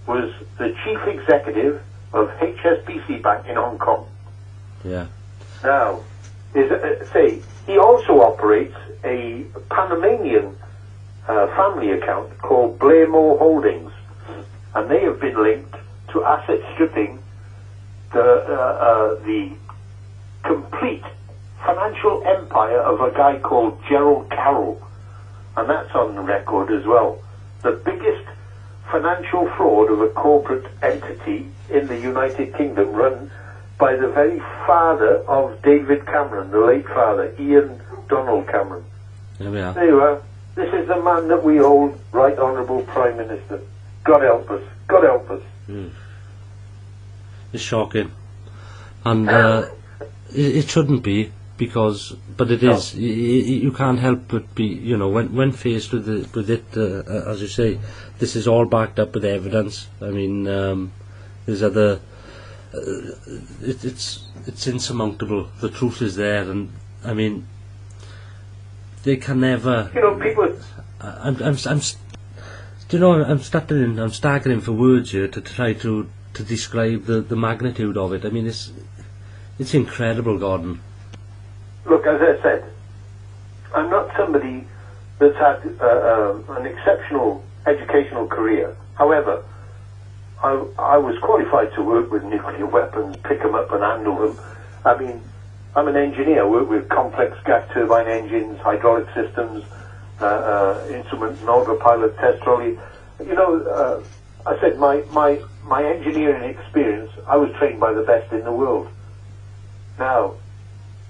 was the chief executive of HSBC Bank in Hong Kong. Yeah. Now, he also operates a Panamanian family account called Blairmore Holdings, and they have been linked to asset stripping the complete financial empire of a guy called Gerald Carroll, and that's on record as well. The biggest financial fraud of a corporate entity in the United Kingdom, run by the very father of David Cameron, the late father, Ian Donald Cameron. There we are. There you are. This is the man that we hold, Right Honourable Prime Minister. God help us. God help us. It's shocking. And it shouldn't be, but it is. You can't help but be, when faced with it, as you say, this is all backed up with evidence. I mean, there's other... it's insurmountable. The truth is there, and I mean, they can never... people... I'm staggering for words here to try to describe the magnitude of it. I mean, it's incredible, Gordon. Look, as I said, I'm not somebody that's had an exceptional educational career. However, I was qualified to work with nuclear weapons, pick them up and handle them. I mean, I'm an engineer, work with complex gas turbine engines, hydraulic systems, instrument and autopilot test trolley. I said my engineering experience, I was trained by the best in the world. Now,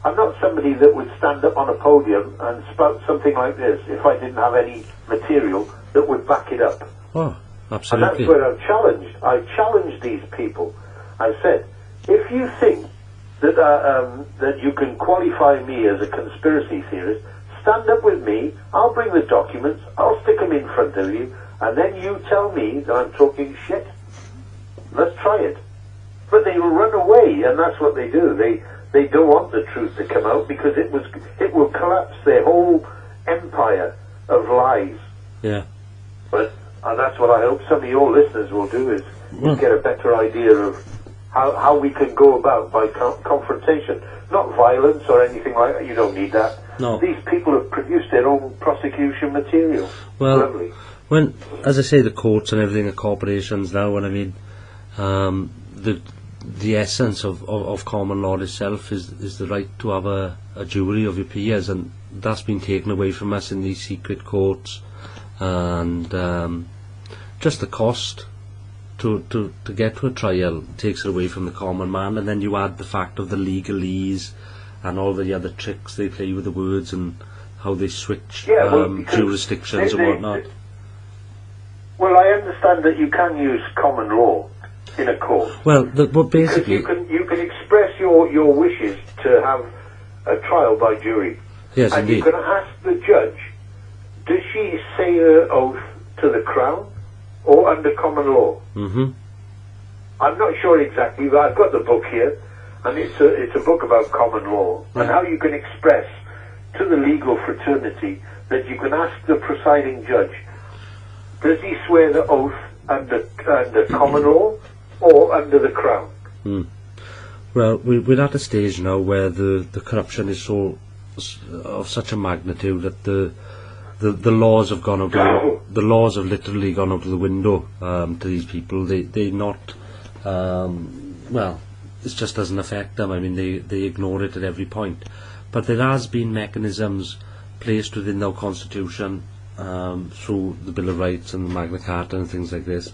I'm not somebody that would stand up on a podium and spout something like this if I didn't have any material that would back it up. Oh, absolutely. And that's where I challenged these people. I said, if you think that you can qualify me as a conspiracy theorist, stand up with me, I'll bring the documents, I'll stick them in front of you, and then you tell me that I'm talking shit. Let's try it. But they will run away, and that's what they do. They don't want the truth to come out because it will collapse their whole empire of lies. Yeah. But that's what I hope some of your listeners will do, is get a better idea of how we can go about by confrontation. Not violence or anything like that. You don't need that. No. These people have produced their own prosecution material. Well, Lovely. when, as I say, the courts and everything are corporations now, and I mean, the essence of common law itself is the right to have a jury of your peers, and that's been taken away from us in these secret courts, and just the cost to get to a trial takes it away from the common man, and then you add the fact of the legalese and all the other tricks they play with the words and how they switch jurisdictions and whatnot. Well, I understand that you can use common law in a court. Well, but basically, you can express your wishes to have a trial by jury. Yes, and indeed. You can ask the judge, does she say her oath to the crown or under common law? Mm-hmm. I'm not sure exactly, but I've got the book here, and it's a book about common law and how you can express to the legal fraternity that you can ask the presiding judge, does he swear the oath under common law or under the crown? Well, we're at a stage now where the corruption is of such a magnitude that the laws have gone out. The laws have literally gone out of the window to these people. They not well, it just doesn't affect them. I mean, they ignore it at every point. But there has been mechanisms placed within our constitution through the Bill of Rights and the Magna Carta and things like this,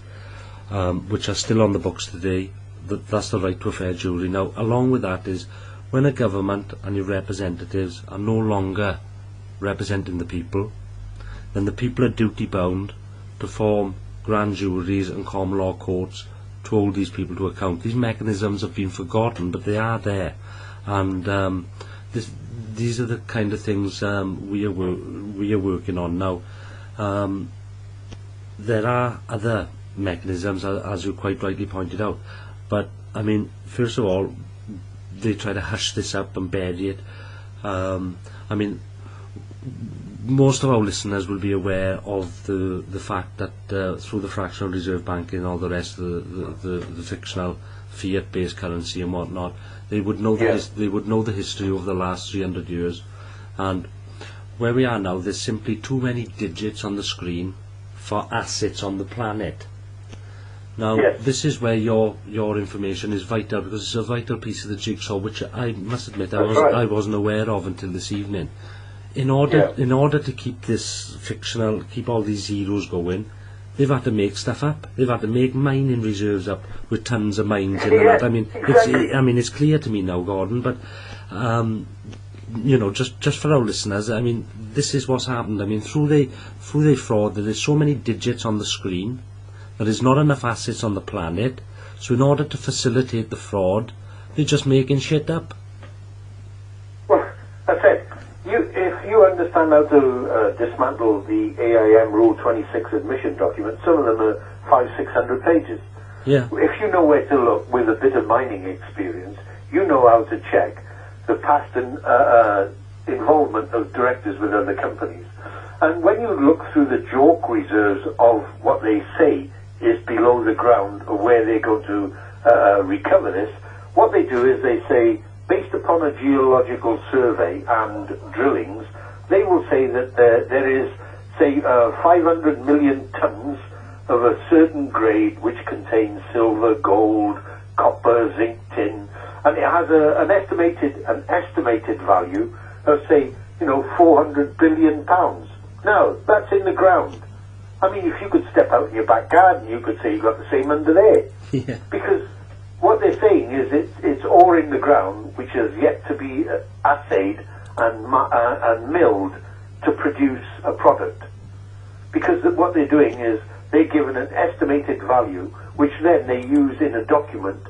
which are still on the books today. That's the right to a fair jury. Now, along with that is when a government and your representatives are no longer representing the people, then the people are duty bound to form grand juries and common law courts to hold these people to account. These mechanisms have been forgotten, but they are there, and these are the kind of things we are working on now. There are other mechanisms, as you quite rightly pointed out, but I mean, first of all, they try to hush this up and bury it. I mean, most of our listeners will be aware of the fact that through the fractional reserve banking and all the rest of the fictional fiat-based currency and whatnot, they would know they would know the history of the last 300 years, and where we are now, there's simply too many digits on the screen for assets on the planet. Now, this is where your information is vital, because it's a vital piece of the jigsaw, which I must admit I wasn't aware of until this evening. In order to keep this fictional, keep all these zeros going, they've had to make stuff up. They've had to make mining reserves up with tons of mines in and out. I mean, it's clear to me now, Gordon, but you know, just for our listeners, I mean, this is what's happened. I mean, through the fraud, there is so many digits on the screen. There is not enough assets on the planet, so in order to facilitate the fraud, they're just making shit up. Well, that's it. If you understand how to dismantle the AIM Rule 26 admission document, some of them are 500-600 pages. Yeah. If you know where to look with a bit of mining experience, you know how to check the past involvement of directors with other companies. And when you look through the JORC reserves of what they say is below the ground, or where they're going to recover this, what they do is they say, based upon a geological survey and drillings, they will say that there is, say, 500 million tons of a certain grade which contains silver, gold, copper, zinc, tin, and it has an estimated value of, say, 400 billion pounds. Now, that's in the ground. I mean, if you could step out in your back garden, you could say you've got the same under there. Yeah. Because what they're saying is it's ore in the ground which has yet to be assayed and milled to produce a product. Because what they're doing is they're given an estimated value, which then they use in a document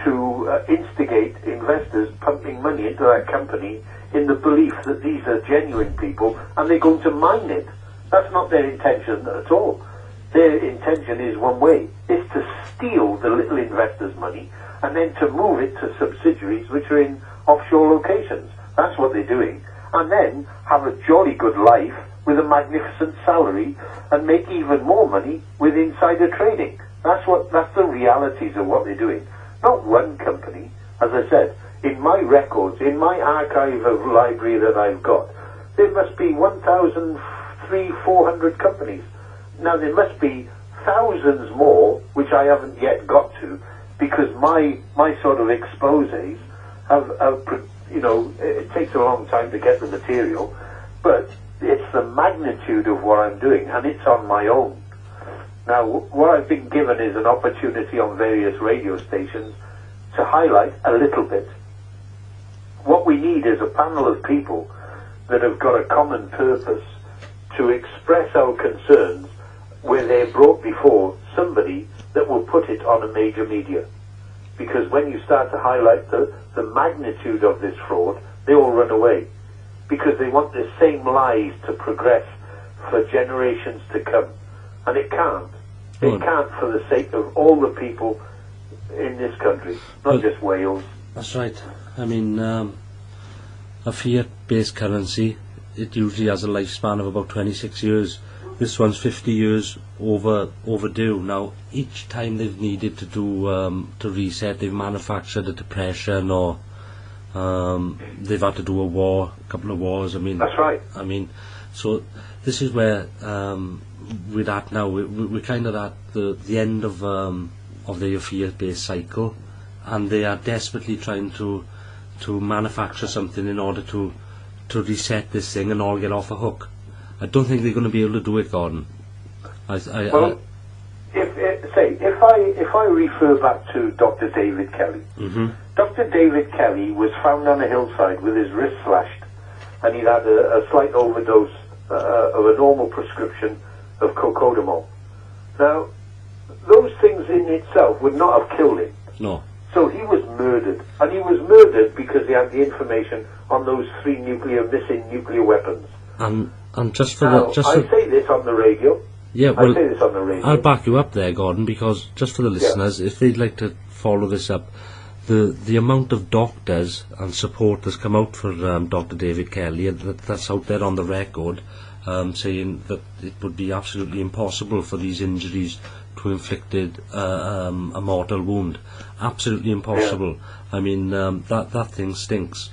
to instigate investors pumping money into that company in the belief that these are genuine people and they're going to mine it. That's not their intention at all. Their intention is one way. It's to steal the little investors' money and then to move it to subsidiaries which are in offshore locations. That's what they're doing. And then have a jolly good life with a magnificent salary and make even more money with insider trading. That's the realities of what they're doing. Not one company. As I said, in my records, in my archive of library that I've got, there must be 1,300-400 companies. Now there must be thousands more which I haven't yet got to, because my sort of exposés have it takes a long time to get the material, but it's the magnitude of what I'm doing, and it's on my own. Now, what I've been given is an opportunity on various radio stations to highlight a little bit. What we need is a panel of people that have got a common purpose to express our concerns where they're brought before somebody that will put it on a major media. Because when you start to highlight the magnitude of this fraud, they all run away. Because they want the same lies to progress for generations to come. And it can't. It can't for the sake of all the people in this country, not just Wales. That's right. I mean, a fiat-based currency, it usually has a lifespan of about 26 years. This one's 50 years overdue. Now, each time they've needed to do to reset, they've manufactured a depression, or they've had to do a couple of wars. I mean, that's right. I mean, so this is where we're at now. We're kind of at the end of the fiat-based cycle, and they are desperately trying to manufacture something in order to reset this thing and all get off a hook. I don't think they're going to be able to do it, Gordon. If I refer back to Dr. David Kelly, Dr. David Kelly was found on a hillside with his wrist slashed, and he'd had a slight overdose of a normal prescription of cocodamol. Now, those things in itself would not have killed him. No. So he was murdered, and he was murdered because he had the information on those 3 missing nuclear weapons. And just for now, the I say this on the radio. Yeah, well, I say this on the radio. I'll back you up there, Gordon, because just for the listeners, if they'd like to follow this up, the amount of doctors and support that's come out for Dr. David Kelly, that's out there on the record, saying that it would be absolutely impossible for these injuries to inflicted a mortal wound. Absolutely impossible. Yeah. I mean, that thing stinks.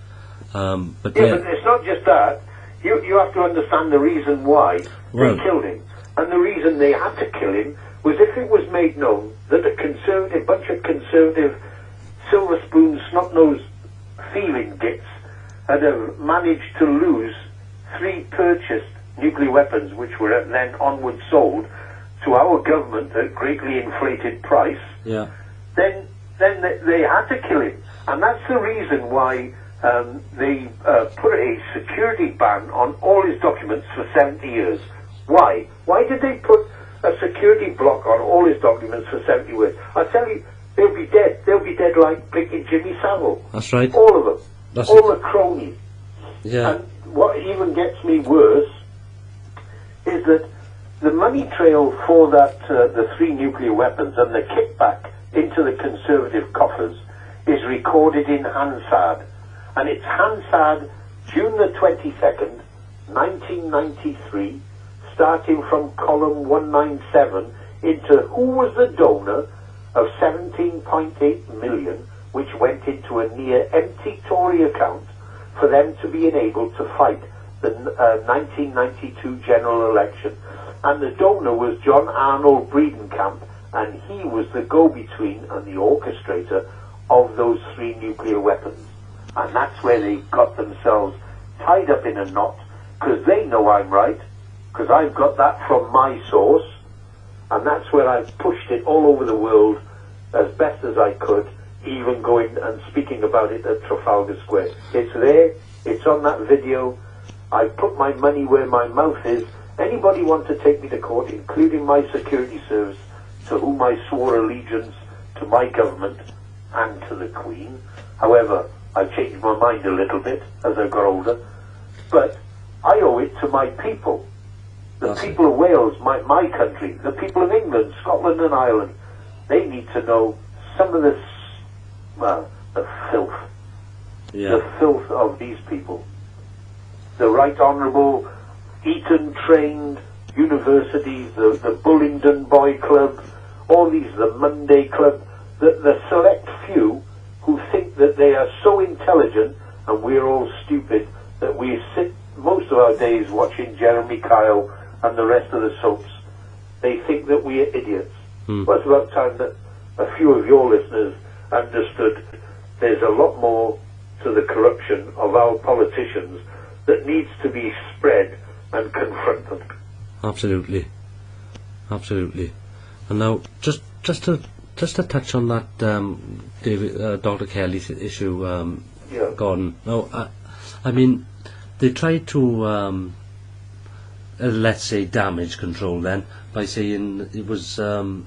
But but it's not just that. You have to understand the reason why they killed him. And the reason they had to kill him was if it was made known that a bunch of conservative, silver spoon, snot-nosed feeling gits had managed to lose 3 purchased nuclear weapons, which were then onward sold to our government at greatly inflated price, then they had to kill him. And that's the reason why they put a security ban on all his documents for 70 years. Why? Why did they put a security block on all his documents for 70 years? I tell you, they'll be dead. They'll be dead like blinking Jimmy Savile. That's right. All of them. All the cronies. Yeah. And what even gets me worse is that the money trail for that, the 3 nuclear weapons and the kickback into the conservative coffers is recorded in Hansard. And it's Hansard, June the 22nd, 1993, starting from column 197 into who was the donor of 17.8 million, which went into a near empty Tory account for them to be enabled to fight the 1992 general election. And the donor was John Arnold Breedenkamp, and he was the go-between and the orchestrator of those 3 nuclear weapons. And that's where they got themselves tied up in a knot, because they know I'm right, because I've got that from my source, and that's where I've pushed it all over the world as best as I could, even going and speaking about it at Trafalgar Square. It's there, it's on that video. I put my money where my mouth is. Anybody want to take me to court, including my security service, to whom I swore allegiance to my government and to the Queen. However, I've changed my mind a little bit as I got older, but I owe it to my people. The people of Wales, my country, the people of England, Scotland and Ireland, they need to know some of this, the filth. The filth of these people. The Right Honourable Eton-trained universities, the Bullingdon Boy Club, all these, the Monday Club, the select few who think that they are so intelligent and we're all stupid that we sit most of our days watching Jeremy Kyle and the rest of the soaps. They think that we are idiots. Well, it's about time that a few of your listeners understood there's a lot more to the corruption of our politicians that needs to be spread and confronted. Absolutely. And now, just to touch on that Dr. Kelly issue, Gordon. Now, I mean, they tried to let's say damage control then by saying it was the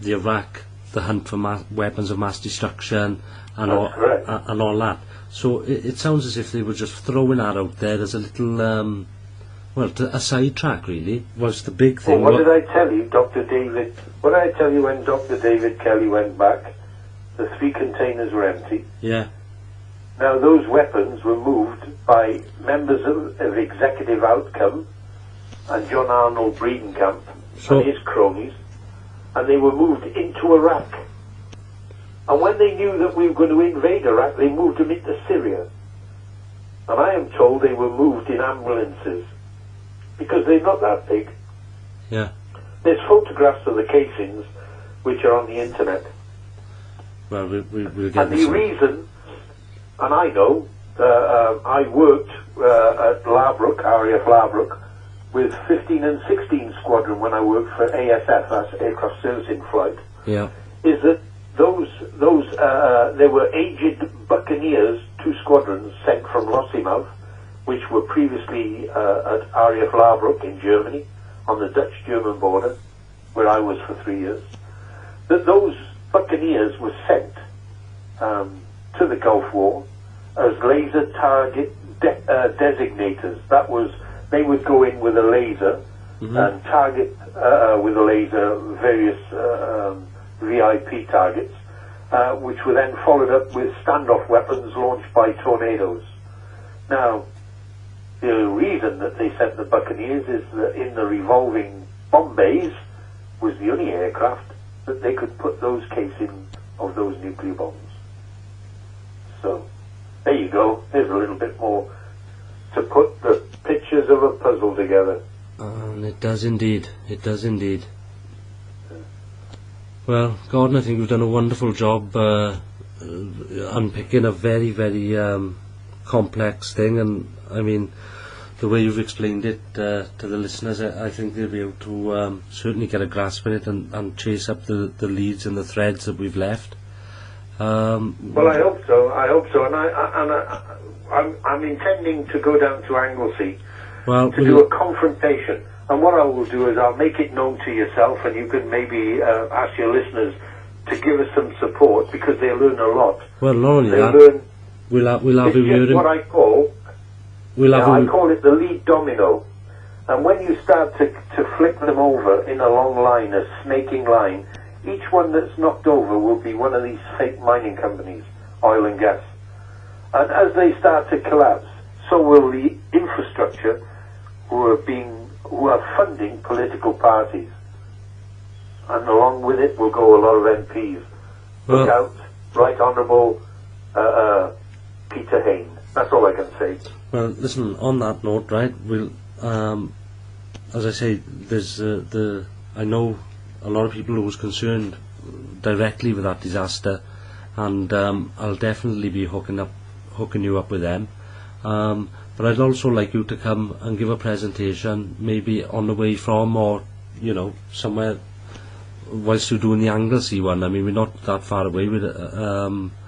Iraq, the hunt for weapons of mass destruction and all that. So it sounds as if they were just throwing that out there as a little a sidetrack, really. Was the big thing. Well, what did I tell you, Dr. David? What did I tell you when Dr. David Kelly went back? The 3 containers were empty. Yeah. Now, those weapons were moved by members of Executive Outcome and John Arnold Breedenkamp and his cronies, and they were moved into Iraq. And when they knew that we were going to invade Iraq, they moved them into Syria. And I am told they were moved in ambulances, because they're not that big. Yeah. There's photographs of the casings, which are on the internet. Well, we'll get and the reason, and I know, I worked at Larbrook, RAF Larbrook, with 15 and 16 Squadron when I worked for ASF, that's Aircraft Servicing Flight. Yeah. Is that there were aged buccaneers, 2 squadrons sent from Lossiemouth, which were previously at RAF Larbrook in Germany, on the Dutch-German border, where I was for 3 years, that those buccaneers were sent to the Gulf War as laser target designators. That was they would go in with a laser and target with a laser various VIP targets, which were then followed up with standoff weapons launched by tornadoes. Now, the reason that they sent the Buccaneers is that in the revolving bomb bays was the only aircraft that they could put those casings of those nuclear bombs. So, there you go. There's a little bit more to put the pictures of a puzzle together. And it does indeed. It does indeed. Well, Gordon, I think we've done a wonderful job unpicking a very, very complex thing, and I mean, the way you've explained it to the listeners, I think they'll be able to certainly get a grasp of it and chase up the leads and the threads that we've left. Well, I hope so. I hope so, and I'm intending to go down to Anglesey to do a confrontation. And what I will do is I'll make it known to yourself, and you can maybe ask your listeners to give us some support, because they learn a lot. Well, not only that, we'll have it's just what I call. I call it the lead domino. And when you start to flick them over in a long line, a snaking line, each one that's knocked over will be one of these fake mining companies, oil and gas. And as they start to collapse, so will the infrastructure who are funding political parties. And along with it will go a lot of MPs. Look out, Right Honourable Peter Hain. That's all I can say. Well, listen, on that note, right, we'll, as I say, there's I know a lot of people who was concerned directly with that disaster, and I'll definitely be hooking you up with them. But I'd also like you to come and give a presentation, maybe on the way from, or somewhere whilst you're doing the Anglesey one. I mean, we're not that far away with it.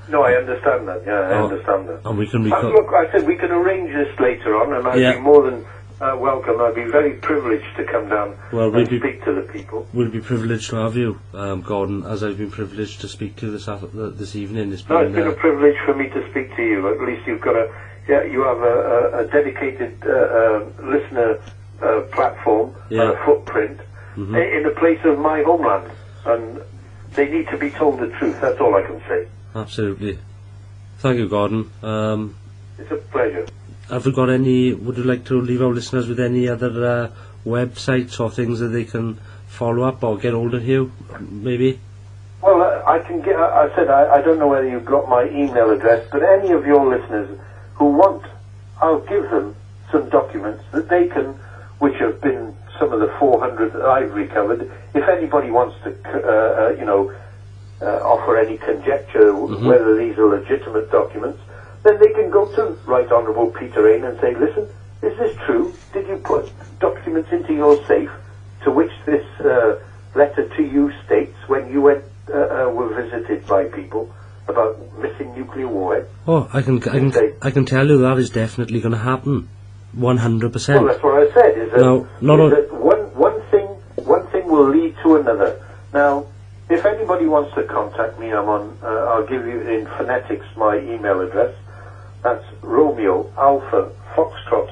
No, I understand that. Yeah, I understand that. And we can look, I said we can arrange this later on, and I'd be more than welcome. I'd be very privileged to come down and speak to the people. We'll be privileged to have you, Gordon, as I've been privileged to speak to you this evening. It's been a privilege for me to speak to you. At least you've got you have a dedicated listener platform and a footprint in a place of my homeland, and they need to be told the truth. That's all I can say. Absolutely. Thank you, Gordon. It's a pleasure. Would you like to leave our listeners with any other websites or things that they can follow up or get hold of you, maybe? Well, I can get. I said I don't know whether you've got my email address, but any of your listeners who want, I'll give them some documents that they can, which have been some of the 400 that I've recovered. If anybody wants to, offer any conjecture whether these are legitimate documents, then they can go to Right Honourable Peter Hain and say, listen, is this true? Did you put documents into your safe to which this letter to you states when you were visited by people about missing nuclear warheads? Oh, I can tell you that is definitely going to happen, 100%. Well, that's what I said. One thing will lead to another. Now, if anybody wants to contact me, I'll give you in phonetics my email address. That's Romeo Alpha Foxtrot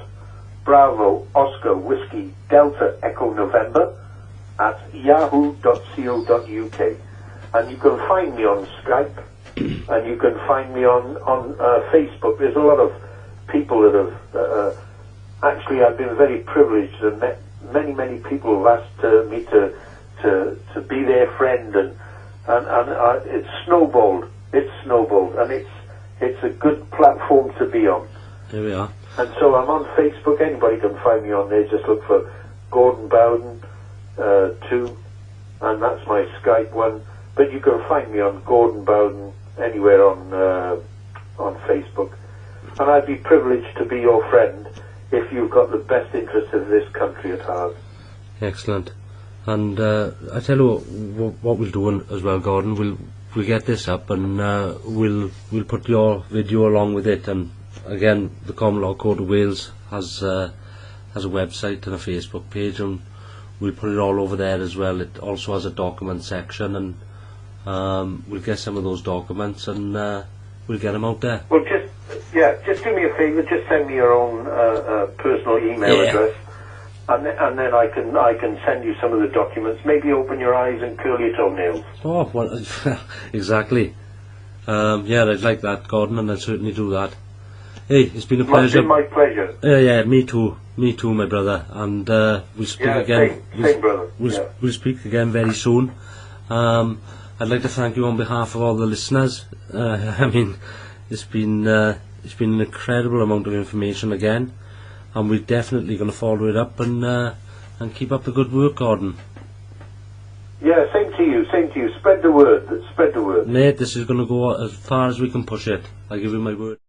Bravo Oscar Whiskey Delta Echo November at yahoo.co.uk. And you can find me on Skype, and you can find me on Facebook. There's a lot of people that have actually, I've been very privileged and met many people who've asked me to be their friend, and it's snowballed, and it's a good platform to be on. There we are. And so I'm on Facebook. Anybody can find me on there. Just look for Gordon Bowden 2, and that's my Skype one. But you can find me on Gordon Bowden anywhere on Facebook, and I'd be privileged to be your friend if you've got the best interests of this country at heart. Excellent. And I tell you what we'll do as well, Gordon. We'll get this up, and we'll put your video along with it. And again, the Common Law Court of Wales has a website and a Facebook page, and we'll put it all over there as well. It also has a document section, and we'll get some of those documents, and we'll get them out there. Well, Yeah, just do me a favour. Just send me your own personal email address, and then I can send you some of the documents. Maybe open your eyes and curl your toenails. Oh, well, exactly. Yeah, I'd like that, Gordon, and I'd certainly do that. Hey, it's been a pleasure. It's been my pleasure. Yeah, me too, my brother. And we'll speak again. Same, brother. We'll speak again very soon. I'd like to thank you on behalf of all the listeners. I mean, it's been an incredible amount of information again, and we're definitely going to follow it up and keep up the good work, Gordon. Yeah, same to you. Spread the word. Mate, this is going to go as far as we can push it. I give you my word.